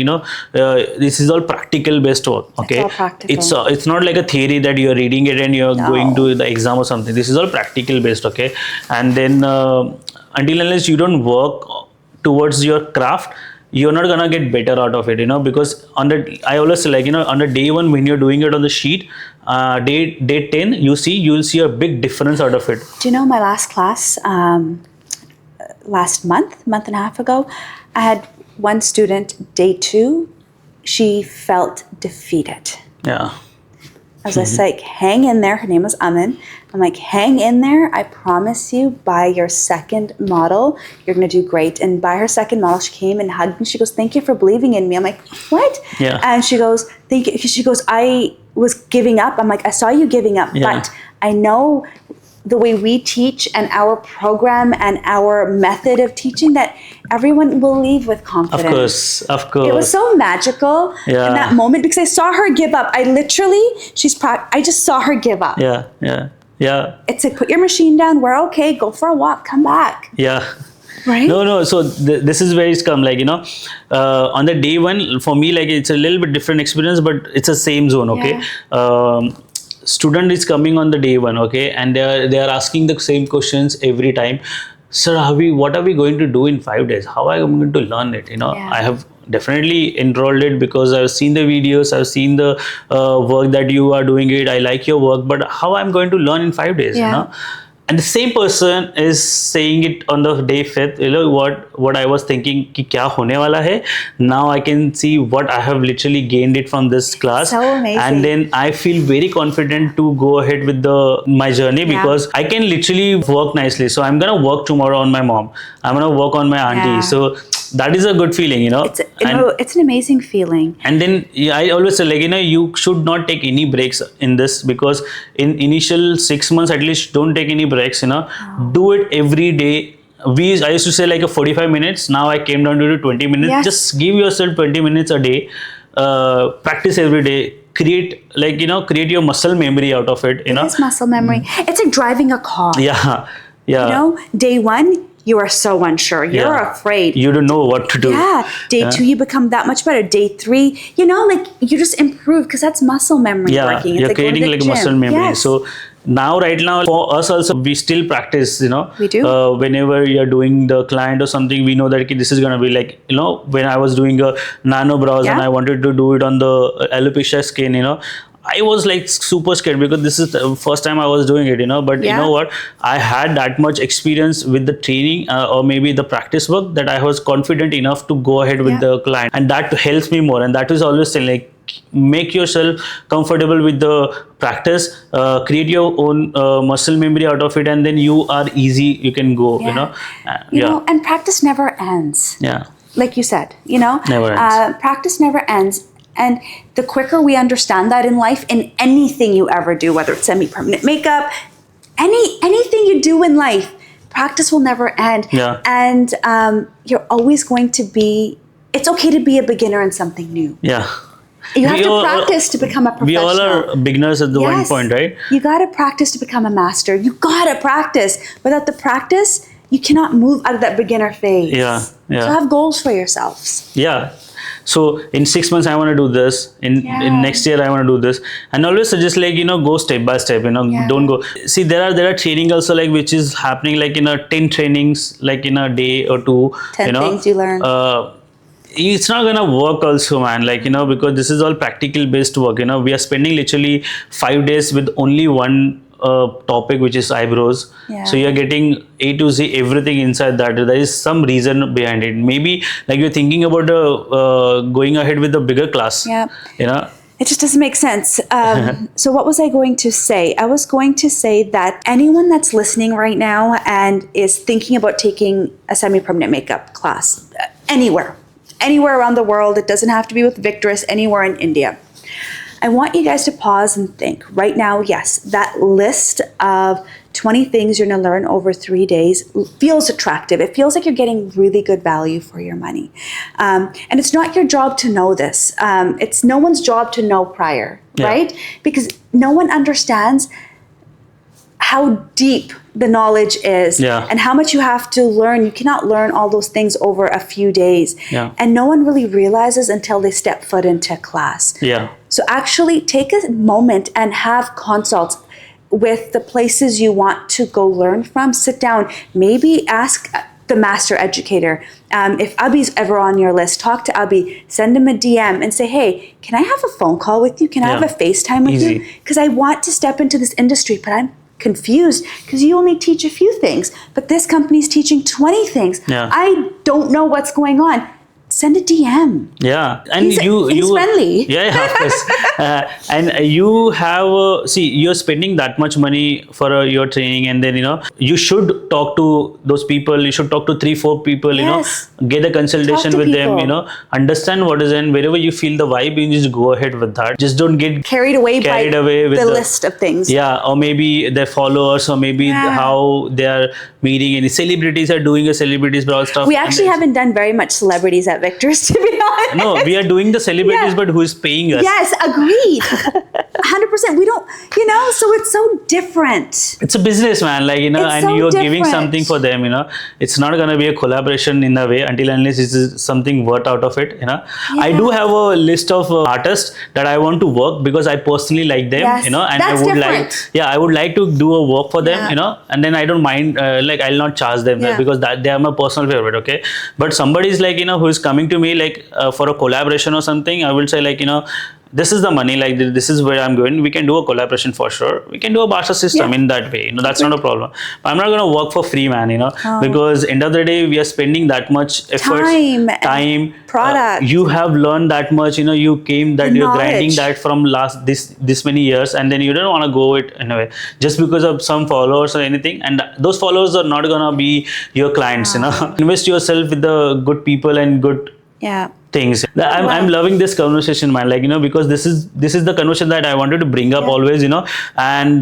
this is all practical based work. Okay. It's all practical. It's not like a theory that you're reading it and you're going to the exam or something. This is all practical based. Okay. And then until unless you don't work towards your craft, you're not gonna get better out of it, because I always say, like, on the day 1 when you're doing it on the sheet, day 10, you'll see a big difference out of it. Do you know my last class? Last month and a half ago, I had one student, day 2, she felt defeated. I was just like, hang in there. Her name was Amin. I'm like, hang in there. I promise you, by your 2nd model, you're going to do great. And by her 2nd model, she came and hugged me. She goes, thank you for believing in me. I'm like, what? And she goes, thank you. She goes, I was giving up. I'm like, I saw you giving up, but I know the way we teach and our program and our method of teaching, that everyone will leave with confidence. Of course. It was so magical in that moment, because I saw her give up. I just saw her give up. It's like, put your machine down. We're okay. Go for a walk. Come back. Right? No. So this is where it's come. Like, on the day 1, for me, like, it's a little bit different experience, but it's the same zone. Okay. Student is coming on the day 1, okay, and they are asking the same questions every time. Sir, what are we going to do in 5 days? How am I going to learn it? I have definitely enrolled it because I've seen the videos, I've seen the work that you are doing it. I like your work, but how I'm going to learn in 5 days? And the same person is saying it on the day 5th. What I was thinking ki kya hone wala hai. Now I can see what I have literally gained it from this class. So amazing. And then I feel very confident to go ahead with my journey, because I can literally work nicely. So I'm gonna work tomorrow on my mom. I'm gonna work on my auntie. So that is a good feeling, It's an amazing feeling. And then I always say, like, you should not take any breaks in this, because in initial 6 months at least, don't take any breaks. Do it every day. I used to say like a 45 minutes. Now I came down to 20 minutes. Yes. Just give yourself 20 minutes a day. Practice every day. Create create your muscle memory out of it. It is muscle memory. It's like driving a car. Yeah. Day one, you are so unsure. You're afraid. You don't know what to do. Yeah. Day two, you become that much better. Day three, like you just improve, because that's muscle memory working. It's you're like creating like gym. muscle memory. Yes. So right now, for us also, we still practice, We do. Whenever you're doing the client or something, we know that okay, this is going to be like, when I was doing a nano brows and I wanted to do it on the alopecia skin, I was like super scared, because this is the first time I was doing it, but you know what, I had that much experience with the training or maybe the practice work, that I was confident enough to go ahead with the client, and that helps me more. And that is always saying, like, make yourself comfortable with the practice, create your own muscle memory out of it, and then you are easy, you can go. And practice never ends. Like you said, never ends. Practice never ends. And the quicker we understand that in life, in anything you ever do, whether it's semi-permanent makeup, anything you do in life, practice will never end. And you're always going to be, it's okay to be a beginner in something new. You have to practice to become a professional. We all are beginners at the one point, right? You got to practice to become a master. You got to practice. Without the practice, you cannot move out of that beginner phase. So have goals for yourselves. So in 6 months, I want to do this. In next year, I want to do this. And always suggest, like, go step by step. Don't go. See, there are training also, like, which is happening like 10 trainings, like in a day or two. 10 things you learn. It's not gonna work also, man, like, because this is all practical based work. We are spending literally 5 days with only one topic, which is eyebrows. So you're getting A to Z, everything inside that. There is some reason behind it. Maybe like you're thinking about going ahead with a bigger class. It just doesn't make sense. So what was I going to say? I was going to say that anyone that's listening right now and is thinking about taking a semi-permanent makeup class, anywhere around the world, it doesn't have to be with Victress, anywhere in India, I want you guys to pause and think right now. Yes, that list of 20 things you're going to learn over 3 days feels attractive. It feels like you're getting really good value for your money. And it's not your job to know this. It's no one's job to know prior, right? Because no one understands how deep the knowledge is and how much you have to learn. You cannot learn all those things over a few days. And no one really realizes until they step foot into class. So actually take a moment and have consults with the places you want to go learn from. Sit down, maybe ask the master educator. If Abhi's ever on your list, talk to Abhi, send him a DM and say, hey, can I have a phone call with you? Can I have a FaceTime with you? Because I want to step into this industry, but I'm confused because you only teach a few things, but this company's teaching 20 things. I don't know what's going on. Send a DM. And he's friendly. Of course. And you have you're spending that much money for your training, and then you should talk to those people. You should talk to 3-4 people. Get a consultation with them. Understand what is, and wherever you feel the vibe, you just go ahead with that. Just don't get carried away with the list of things. Or maybe their followers, or maybe how they are meeting. Any celebrities are doing a celebrities brow stuff. We actually haven't done very much celebrities at Victress, to be honest. No, we are doing the celebrities, but who is paying us? Yes, agreed. 100%. We don't, so it's so different. It's a business, man, like, and so you're different. giving something for them, It's not going to be a collaboration in a way until unless it's something worth out of it, I do have a list of artists that I want to work because I personally like them, and that's different. I would like to do a work for them, and then I don't mind, like, I'll not charge them because they are my personal favorite, okay? But somebody is like, who is coming to me like for a collaboration or something, I will say like, this is the money, like this is where I'm going. We can do a collaboration for sure. We can do a barter system in that way. That's not a problem. But I'm not going to work for free, man. Because end of the day, we are spending that much effort, time, product. You have learned that much. You came that you're grinding that from last this many years, and then you don't want to go it anyway just because of some followers or anything. And those followers are not going to be your clients. Invest yourself with the good people and good things. I'm loving this conversation, man. Like, because this is the conversation that I wanted to bring up always, and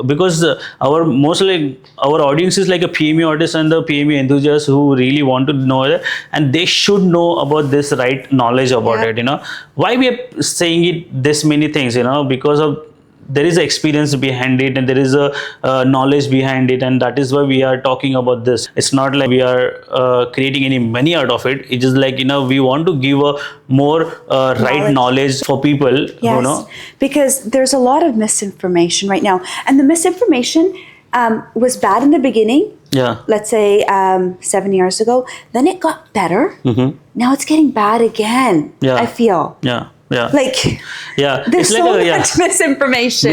because mostly our audience is like a PMU artist and the PMU enthusiasts who really want to know it, and they should know about this right knowledge about it. Why we are saying it this many things, because of there is an experience behind it, and there is a knowledge behind it, and that is why we are talking about this. It's not like we are creating any money out of it. It's just like, we want to give a more right knowledge for people. Yes, because there's a lot of misinformation right now, and the misinformation was bad in the beginning. Let's say 7 years ago. Then it got better. Now it's getting bad again. I feel. There's so much misinformation.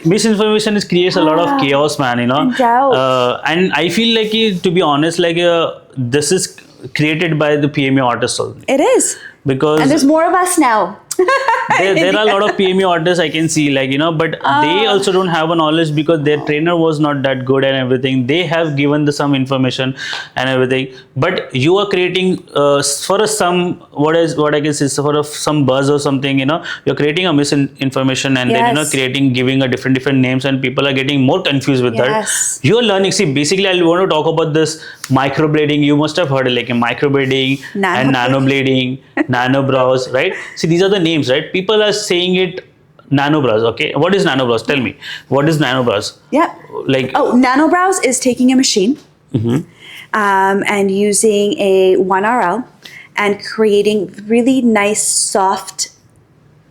Misinformation creates a lot of chaos, man. And I feel like, to be honest, like this is created by the PMU artists only. It is, because and there's more of us now. there are a lot of PMU artists I can see, like, but they also don't have a knowledge because their trainer was not that good and everything. They have given some information and everything, but you are creating for some what I can say, for some buzz or something. You're creating a misinformation, and then giving a different names, and people are getting more confused with that. You are learning. See, basically, I want to talk about this microblading. You must have heard it, like microblading and nanoblading, nanobrows, right? See, these are the names, right? People are saying it nanobrows. Okay, what is nanobrows? Tell me, what is nanobrows? Nanobrows is taking a machine and using a 1RL and creating really nice soft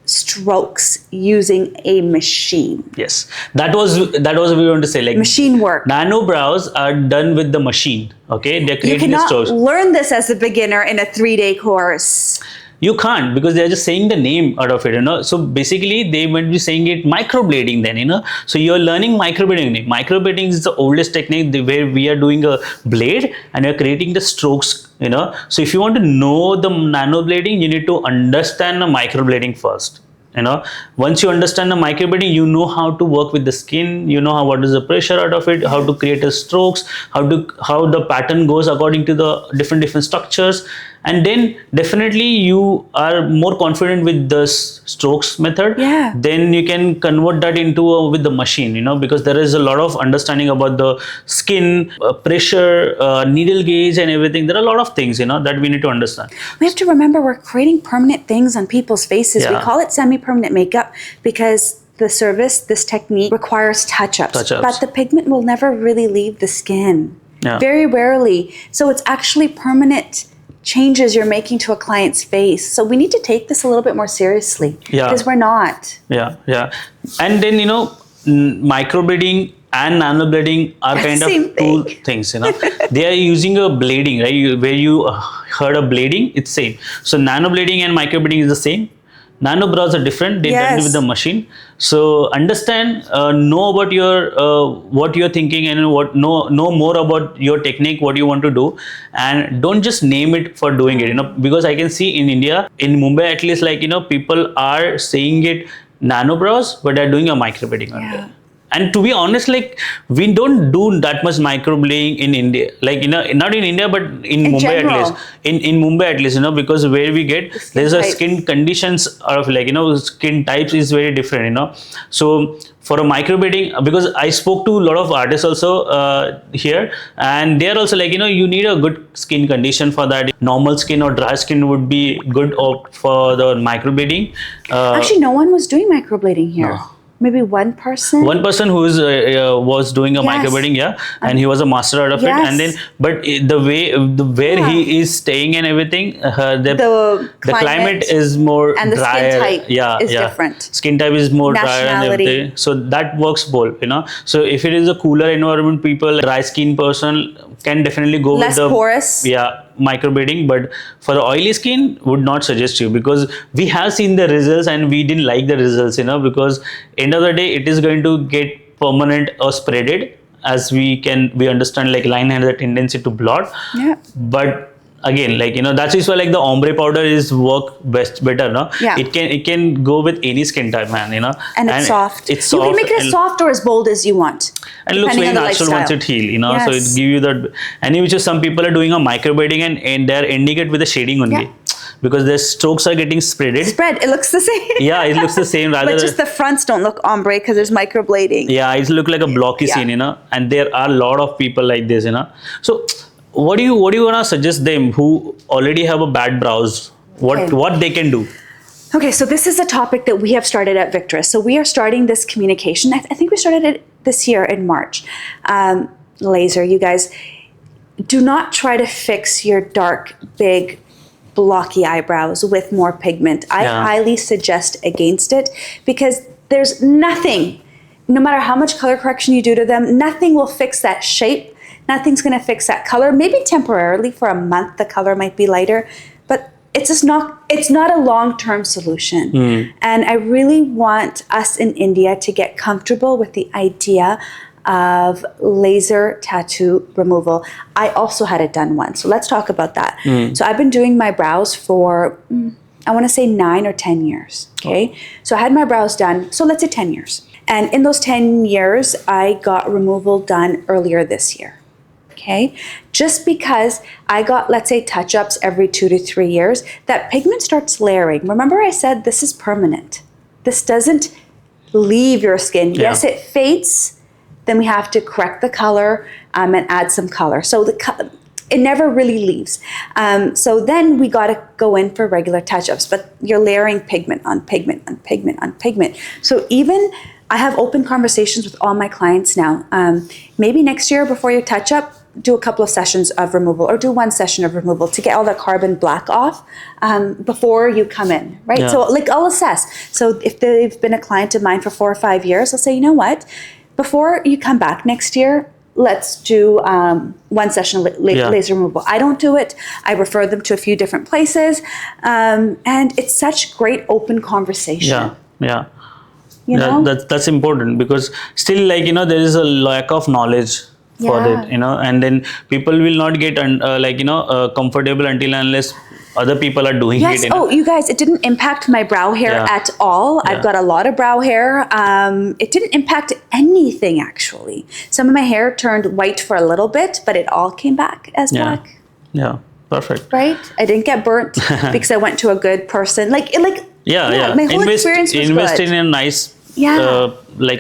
strokes using a machine. Yes, that was what we want to say, like machine work. Nanobrows are done with the machine. Okay, they're creating the strokes. You cannot learn this as a beginner in a 3-day course. You can't, because they're just saying the name out of it, So basically, they might be saying it microblading then, So you're learning microblading. Microblading is the oldest technique where we are doing a blade and we're creating the strokes, So if you want to know the nanoblading, you need to understand the microblading first. Once you understand the microblading, you know how to work with the skin, what is the pressure out of it, how to create the strokes, how the pattern goes according to the different structures, and then definitely you are more confident with the strokes method. Then you can convert that into with the machine, because there is a lot of understanding about the skin, pressure, needle gauge and everything. There are a lot of things, that we need to understand. We have to remember we're creating permanent things on people's faces. We call it semi-permanent makeup because this technique requires touch-ups. But the pigment will never really leave the skin. Very rarely. So it's actually permanent changes you're making to a client's face. So we need to take this a little bit more seriously because we're not. And then, microblading and nanoblading are kind of two things, They are using a blading, right? Where you heard of blading, it's same. So nanoblading and microblading is the same. Nanobrows are different. They done with the machine. So understand, know about your what you're thinking, and know more about your technique, what you want to do, and don't just name it for doing it. Because I can see in India, in Mumbai at least, like people are saying it nanobrows, but they're doing a microblading on it. And to be honest, like we don't do that much microblading in India, like not in India, but in Mumbai general. At least. In Mumbai at least, because where we get there's a skin conditions of like skin types is very different, So for a microblading, because I spoke to a lot of artists also here, and they are also like you need a good skin condition for that. Normal skin or dry skin would be good for the microblading. Actually, no one was doing microblading here. No. Maybe one person. One person who was doing a microblading, and he was a master out of it. And then, but where he is staying and everything, the climate is more and the drier. Skin type is different. Skin type is more drier and everything. So that works both, So if it is a cooler environment, dry skin person can definitely go less with the porous. microblading, but for the oily skin, would not suggest you, because we have seen the results and we didn't like the results, because end of the day, it is going to get permanent or spreaded, as we understand, like line has a tendency to blot. Yeah. But again, that's why like the ombre powder is work better, no? Yeah. It can go with any skin type, man, And it's soft. It's soft. You can make it as soft or as bold as you want. And it looks very natural once it heals, Yes. So it gives you that. And which is some people are doing a microblading and they're ending it with a shading only. Yeah. Because their strokes are getting spreaded. It looks the same. Yeah, it looks the same. Rather, but just the fronts don't look ombre because there's microblading. Yeah, it looks like a blocky scene, and there are a lot of people like this, So what do you want to suggest them who already have a bad brows? What they can do? Okay, so this is a topic that we have started at Victress. So we are starting this communication. I think we started it this year in March. Laser, you guys, do not try to fix your dark, big, blocky eyebrows with more pigment. I highly suggest against it, because there's nothing, no matter how much color correction you do to them, nothing will fix that shape. Nothing's going to fix that color. Maybe temporarily for a month, the color might be lighter, but it's not a long-term solution. And I really want us in India to get comfortable with the idea of laser tattoo removal. I also had it done once. So let's talk about that. So I've been doing my brows for, I want to say 9 or 10 years. Okay. So I had my brows done. So let's say 10 years. And in those 10 years, I got removal done earlier this year. Okay. Just because I got, let's say, touch-ups every 2 to 3 years, that pigment starts layering. Remember I said this is permanent. This doesn't leave your skin. Yeah. Yes, it fades. Then we have to correct the color and add some color. So it never really leaves. So then we got to go in for regular touch-ups, but you're layering pigment on pigment on pigment on pigment. So even I have open conversations with all my clients now. Maybe next year before your touch-up, do a couple of sessions of removal, or do 1 session of removal to get all the carbon black off before you come in, right? Yeah. So I'll assess. So if they've been a client of mine for 4 or 5 years, I'll say, you know what? Before you come back next year, let's do 1 session of laser removal. I don't do it. I refer them to a few different places. And it's such great open conversation. Yeah. You know? That's important, because still, there is a lack of knowledge for that, and then people will not get comfortable until unless other people are doing it. Oh, you guys, it didn't impact my brow hair at all. I've got a lot of brow hair. It didn't impact anything, actually. Some of my hair turned white for a little bit, but it all came back as black. Yeah, perfect. Right? I didn't get burnt because I went to a good person. My whole experience was invest good. in a nice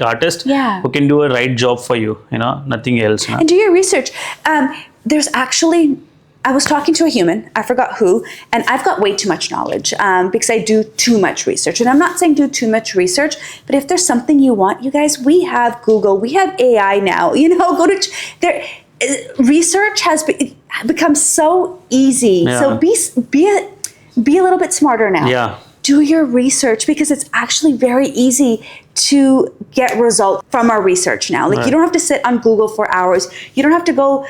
artist who can do a right job for you, nothing else. And do your research. There's actually, I was talking to a human, I forgot who, and I've got way too much knowledge because I do too much research. And I'm not saying do too much research, but if there's something you want, you guys, we have Google, we have AI now, go to, research has become so easy. Yeah. So be a little bit smarter now. Yeah. Do your research, because it's actually very easy to get results from our research now. You don't have to sit on Google for hours. You don't have to go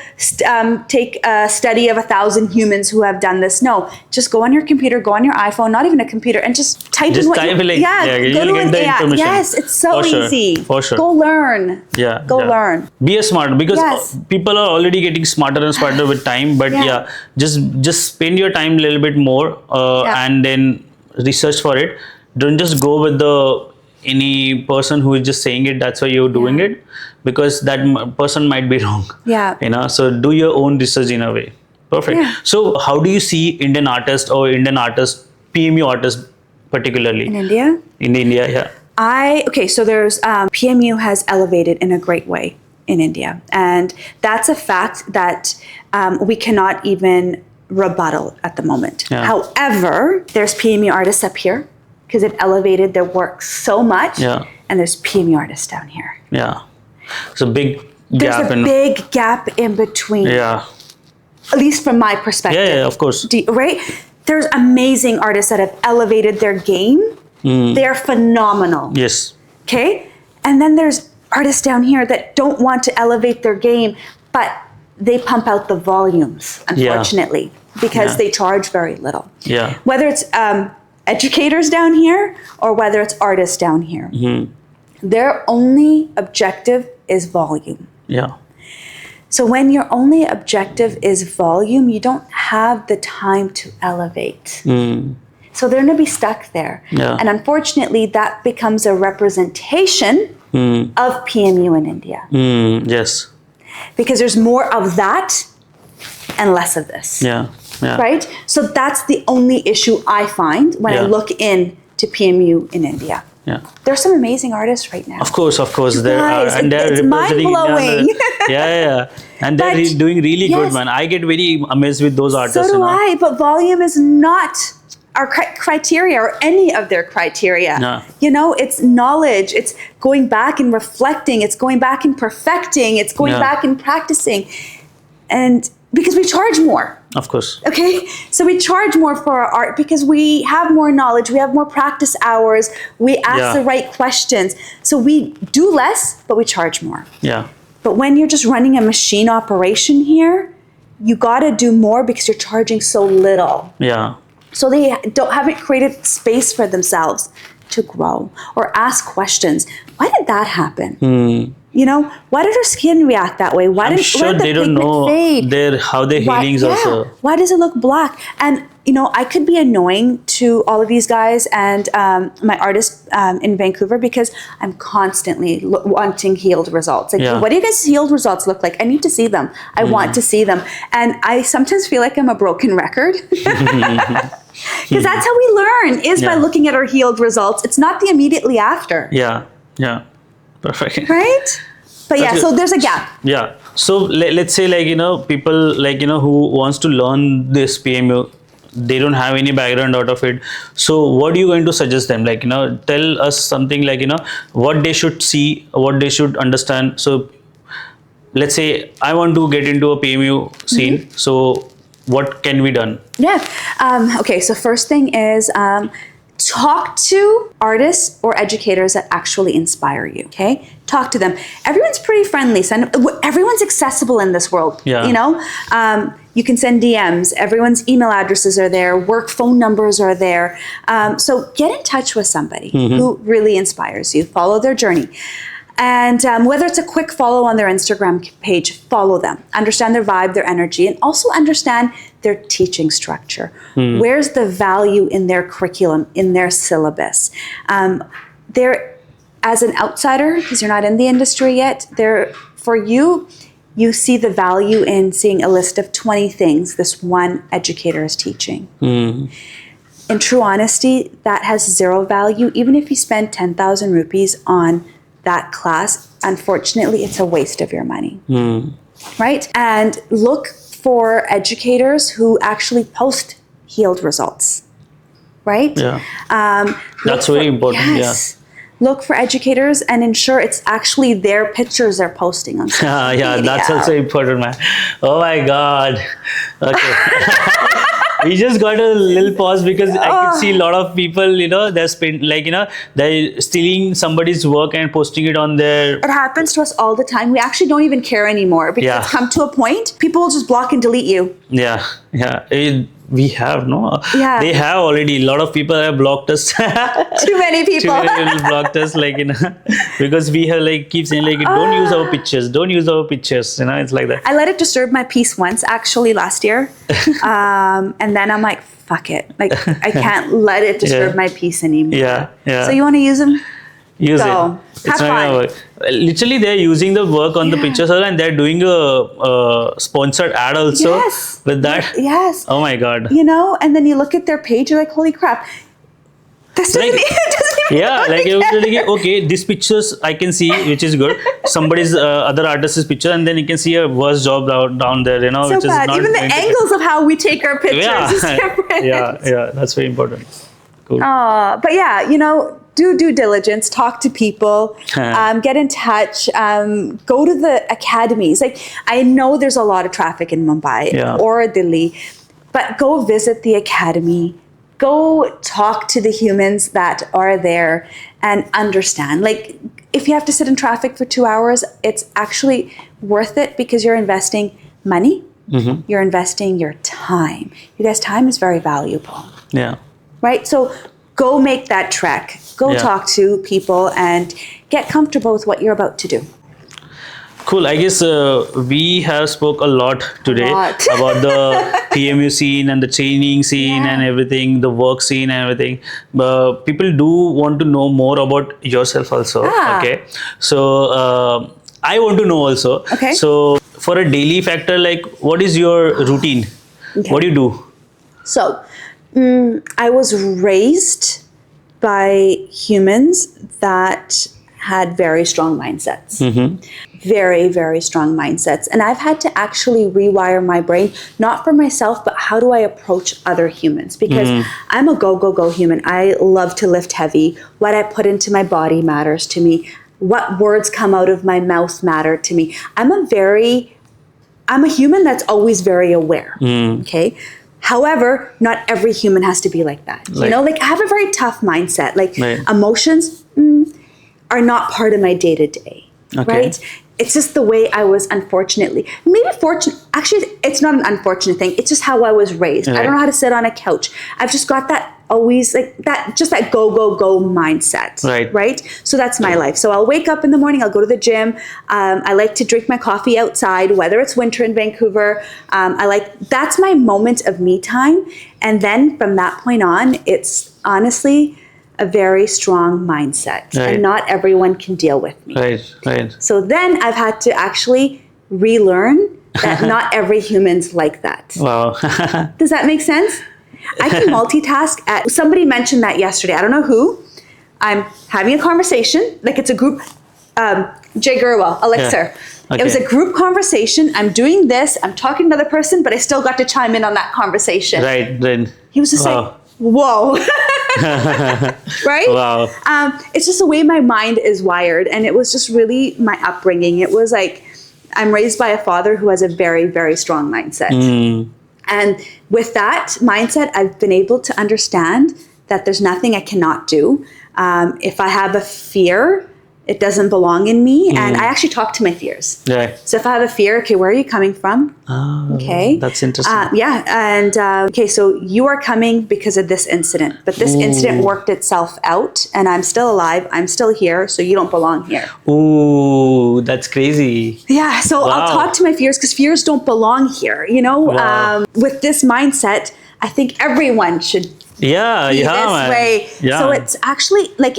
take a study of 1,000 humans who have done this. No, just go on your computer, go on your iPhone, not even a computer, and just type in what go to an AI. Yes, it's so easy. For sure. Go learn. Go learn. Be a smart, because people are already getting smarter and smarter with time. But just spend your time a little bit more and then research for it. Don't just go with any person who is just saying it, that's why you're doing it, because that person might be wrong. So do your own research in a way. Perfect. So how do you see Indian artists or Indian artists, PMU artists particularly in India? In India, so there's PMU has elevated in a great way in India, and that's a fact that we cannot even rebuttal at the moment. However, there's PMU artists up here because they've elevated their work so much, and there's PMU artists down here. So big There's a big gap in between. At least from my perspective. Of course. Right? There's amazing artists that have elevated their game. They're phenomenal. Yes. Okay? And then there's artists down here that don't want to elevate their game, but they pump out the volumes, unfortunately, because they charge very little. Yeah. Whether it's educators down here or whether it's artists down here, their only objective is volume. Yeah. So when your only objective is volume, you don't have the time to elevate. So they're going to be stuck there. Yeah. And unfortunately, that becomes a representation of PMU in India. Yes. Because there's more of that and less of this. Yeah. Yeah. Right? So that's the only issue I find when I look into PMU in India. Yeah. There's some amazing artists right now. Of course, there are, Guys, and they're it's representing mind-blowing. India. And they're But, doing really good, yes. man. I get very amazed with those artists. So do I, but volume is not our criteria or any of their criteria. No. You know, it's knowledge. It's going back and reflecting. It's going back and perfecting. It's going back and practicing. And because we charge more. Of course. Okay, so we charge more for our art because we have more knowledge, we have more practice hours, we ask the right questions. So we do less, but we charge more. Yeah. But when you're just running a machine operation here, you got to do more because you're charging so little. Yeah. So they haven't created space for themselves to grow or ask questions. Why did that happen? You know, why did her skin react that way? Why I'm sure they don't know how their healings also. Why does it look black? And, you know, I could be annoying to all of these guys and my artists in Vancouver because I'm constantly wanting healed results. Like, what do you guys' healed results look like? I need to see them. I want to see them. And I sometimes feel like I'm a broken record. Because that's how we learn, is by looking at our healed results. It's not the immediately after. Yeah. Yeah. Perfect. Right? But so there's a gap. Yeah. So let's say, like, you know, people, like, you know, who wants to learn this PMU, they don't have any background out of it. So what are you going to suggest them? Like, you know, tell us something like, you know, what they should see, what they should understand. So let's say I want to get into a PMU scene. So what can be done? Yeah. Okay. So first thing is, talk to artists or educators that actually inspire you, okay? Talk to them. Everyone's pretty friendly. Everyone's accessible in this world, you know? You can send DMs. Everyone's email addresses are there. Work phone numbers are there. So get in touch with somebody who really inspires you. Follow their journey. And whether it's a quick follow on their Instagram page, follow them. Understand their vibe, their energy, and also understand their teaching structure. Where's the value in their curriculum, in their syllabus? As an outsider, because you're not in the industry yet, for you see the value in seeing a list of 20 things this one educator is teaching. In true honesty, that has zero value. Even if you spend 10,000 rupees on that class, unfortunately, it's a waste of your money, right? And look for educators who actually post healed results, right? Yeah. That's very important. Yes. Look for educators and ensure it's actually their pictures they're posting on social media. That's also important, man. Oh my God. Okay. We just got a little pause because I could see a lot of people, you know, they're stealing somebody's work and posting it on their... It happens to us all the time. We actually don't even care anymore because it's come to a point, people will just block and delete you. Yeah, yeah. We have, no? Yeah. They have already. A lot of people have blocked us. Too many people. Too many people blocked us, like, you know, because we have, like, keep saying, like, don't use our pictures. Don't use our pictures. You know, it's like that. I let it disturb my peace once, actually, last year. And then I'm like, fuck it. Like, I can't let it disturb my peace anymore. Yeah, yeah. So you want to use them? Use Go. it. It's not gonna work. Literally, they're using the work on the pictures and they're doing a sponsored ad also with that. Yes. Oh my God. You know, and then you look at their page, you're like, holy crap. This doesn't, like, okay, these pictures I can see, which is good. Somebody's other artist's picture, and then you can see a worse job down there, you know. So which bad. Is not even the angles of how we take our pictures is different. Yeah, that's very important. Cool. But yeah, you know, do due diligence, talk to people, get in touch, go to the academies. Like, I know there's a lot of traffic in Mumbai or Delhi, but go visit the academy. Go talk to the humans that are there and understand. Like, if you have to sit in traffic for 2 hours, it's actually worth it because you're investing money, you're investing your time. You guys, time is very valuable. Yeah. Right? So go make that trek. Go talk to people and get comfortable with what you're about to do. Cool. I guess we have spoke a lot today about the PMU scene and the training scene and everything, the work scene and everything. But people do want to know more about yourself also. Okay. So I want to know also. Okay. So for a daily factor, like what is your routine? Okay. What do you do? So I was raised by humans that had very strong mindsets. Very, very strong mindsets. And I've had to actually rewire my brain, not for myself, but how do I approach other humans? Because I'm a go, go, go human. I love to lift heavy. What I put into my body matters to me. What words come out of my mouth matter to me. I'm a human that's always very aware. Okay. However, not every human has to be like that. You know, like I have a very tough mindset. Like emotions are not part of my day to day. Right? It's just the way I was, unfortunately. Maybe fortunate. Actually, it's not an unfortunate thing. It's just how I was raised. I don't know how to sit on a couch. I've just got that always like that, just that go, go, go mindset. Right? So that's my life. So I'll wake up in the morning. I'll go to the gym. I like to drink my coffee outside, whether it's winter in Vancouver. That's my moment of me time. And then from that point on, it's honestly a very strong mindset, and not everyone can deal with me. Right. So then I've had to actually relearn that not every human's like that. Wow. Does that make sense? I can multitask. Somebody mentioned that yesterday. I don't know who. I'm having a conversation, like it's a group. Jay Gurwell, Elixir. It was a group conversation. I'm doing this. I'm talking to another person, but I still got to chime in on that conversation. Right. He was just like, whoa. Right? Wow. It's just the way my mind is wired. And it was just really my upbringing. It was like, I'm raised by a father who has a very, very strong mindset. And with that mindset, I've been able to understand that there's nothing I cannot do. If I have a fear, it doesn't belong in me. And I actually talk to my fears. So if I have a fear, okay, where are you coming from? Okay. That's interesting. And okay, so you are coming because of this incident. But this incident worked itself out and I'm still alive. I'm still here. So you don't belong here. Ooh, that's crazy. Yeah. So I'll talk to my fears because fears don't belong here. You know, with this mindset, I think everyone should be this way. So it's actually like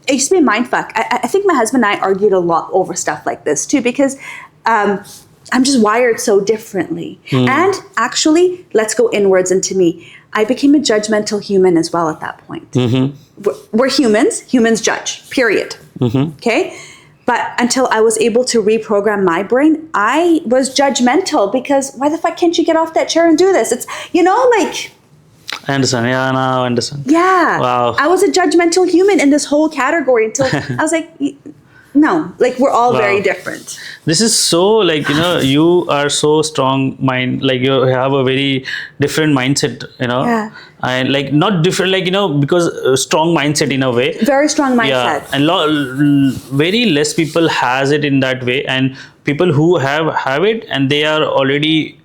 it used to be a mindfuck. I think my husband and I argued a lot over stuff like this too, because I'm just wired so differently. And actually, let's go inwards into me. I became a judgmental human as well at that point. We're humans. Humans judge, period. Okay? But until I was able to reprogram my brain, I was judgmental because why the fuck can't you get off that chair and do this? It's, you know, like... I understand. Yeah, now I understand. Yeah. Wow. I was a judgmental human in this whole category until I was like, no, like we're all very different. This is so like, you know, you are so strong mind, like you have a very different mindset, you know, and like not different, like, you know, because strong mindset in a way. Very strong mindset. Yeah. And very less people has it in that way. And people who have it and they are already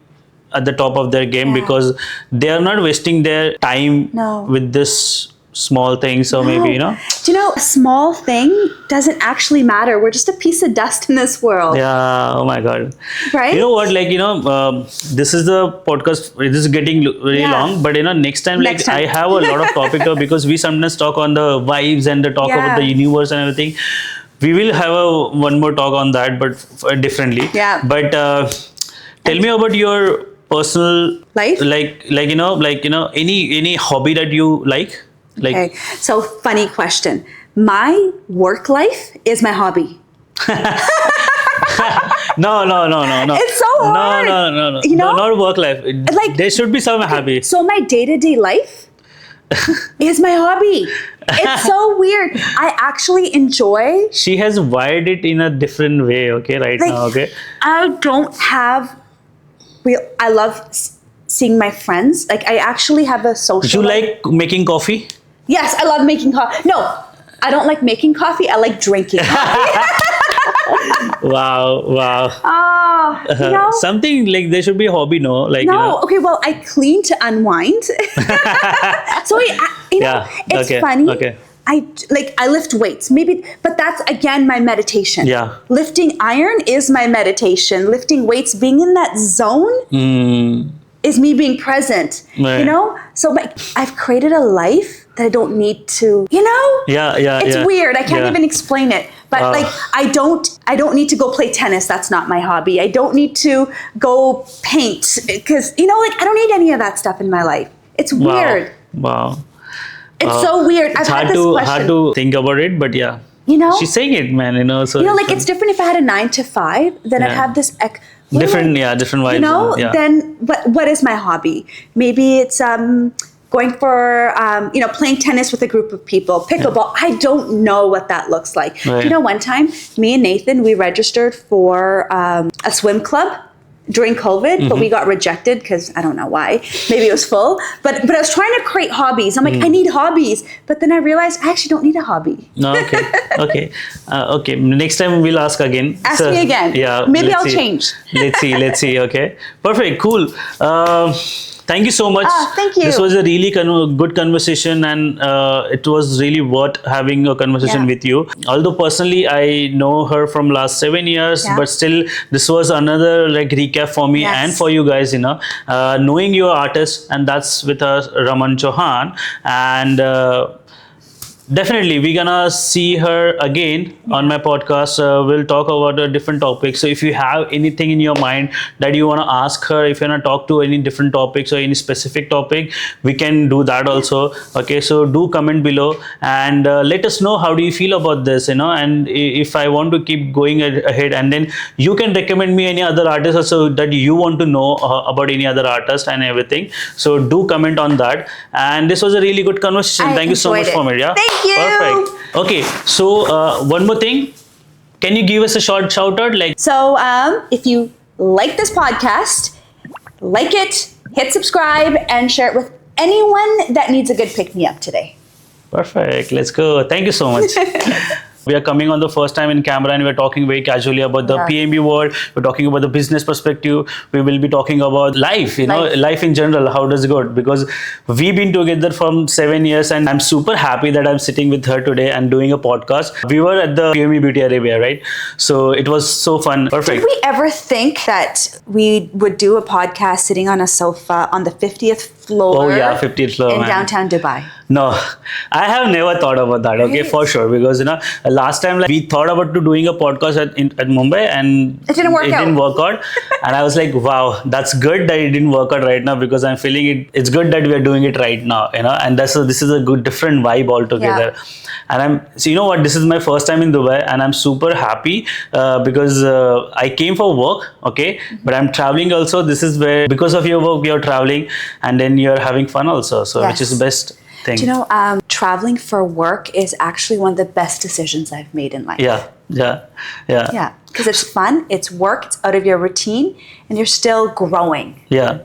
at the top of their game because they are not wasting their time with this small thing. So maybe, you know. Do you know, a small thing doesn't actually matter. We're just a piece of dust in this world. Yeah. Oh my God. Right? You know what, like, you know, this is the podcast. This is getting really long, but you know, next time, I have a lot of topic because we sometimes talk on the vibes and the talk about the universe and everything. We will have one more talk on that, but differently. Yeah. But tell me about your personal life, like you know, any hobby that you like. Okay, so funny question. My work life is my hobby. No. It's so hard. No. You know, not work life. Like there should be some hobby. So my day-to-day life is my hobby. It's so weird. I actually enjoy. She has wired it in a different way. Okay, now. Okay. I don't have. I love seeing my friends. Like I actually have a social. You like making coffee? Yes, I love making coffee. No, I don't like making coffee. I like drinking coffee. Wow. Oh, You know, something like there should be a hobby, no? Like, no, okay, well, I clean to unwind. So, you know, it's funny. Okay. I lift weights, maybe, but that's again my meditation. Yeah. Lifting iron is my meditation. Lifting weights, being in that zone is me being present. Right. You know? So I've created a life that I don't need to, you know? It's weird. I can't even explain it. But like I don't need to go play tennis. That's not my hobby. I don't need to go paint because, you know, like I don't need any of that stuff in my life. It's weird. Wow. It's so weird. It's hard to think about it, but yeah. You know? She's saying it, man, you know. So you know, like it's different if I had a 9 to 5, then I'd have this different vibes. You know, then what is my hobby? Maybe it's going for you know, playing tennis with a group of people, pickleball. I don't know what that looks like. Right. You know, one time me and Nathan, we registered for a swim club during COVID, but we got rejected because I don't know why. Maybe it was full. But I was trying to create hobbies. I'm like, I need hobbies. But then I realized I actually don't need a hobby. No, okay. Okay. Next time we'll ask again. Ask me again. Yeah. Maybe I'll change. Let's see. Okay. Perfect. Cool. Thank you so much. Thank you. This was a really good conversation, and it was really worth having a conversation with you. Although personally, I know her from last 7 years, but still, this was another like recap for me and for you guys. You know, knowing your artist, and that's with us, Raman Chohan, and. Definitely, we're gonna see her again on my podcast. We'll talk about a different topic. So if you have anything in your mind that you wanna ask her, if you wanna talk to any different topics or any specific topic, we can do that also. Okay, so do comment below and let us know how do you feel about this. You know, and if I want to keep going ahead, and then you can recommend me any other artist also that you want to know about any other artist and everything. So do comment on that. And this was a really good conversation. Thank you so much for it. Yeah. Thank you. Perfect. Okay, so one more thing. Can you give us a short shout out? Like, so if you like this podcast, like it, hit subscribe, and share it with anyone that needs a good pick me up today. Perfect. Let's go. Thank you so much. We are coming on the first time in camera, and we're talking very casually about the PMU world. We're talking about the business perspective. We will be talking about life, you know, life in general. How does it go? Because we've been together from 7 years, and I'm super happy that I'm sitting with her today and doing a podcast. We were at the PMU Beauty Arabia, right? So it was so fun. Perfect. Did we ever think that we would do a podcast sitting on a sofa on the 50th floor? Oh yeah, 50th floor in downtown Dubai. No, I have never thought about that. Okay, for sure, because you know, last time like, we thought about doing a podcast at Mumbai, and it didn't work out. And I was like, wow, that's good that it didn't work out right now, because I'm feeling it's good that we are doing it right now, you know. And this is a good different vibe altogether. And so you know what, this is my first time in Dubai, and I'm super happy because I came for work, okay, but I'm traveling also. This is where, because of your work, you're traveling, and then you're having fun also, so which is the best thing. Do you know, traveling for work is actually one of the best decisions I've made in life. Yeah, because it's fun, it's work, it's out of your routine, and you're still growing. Yeah.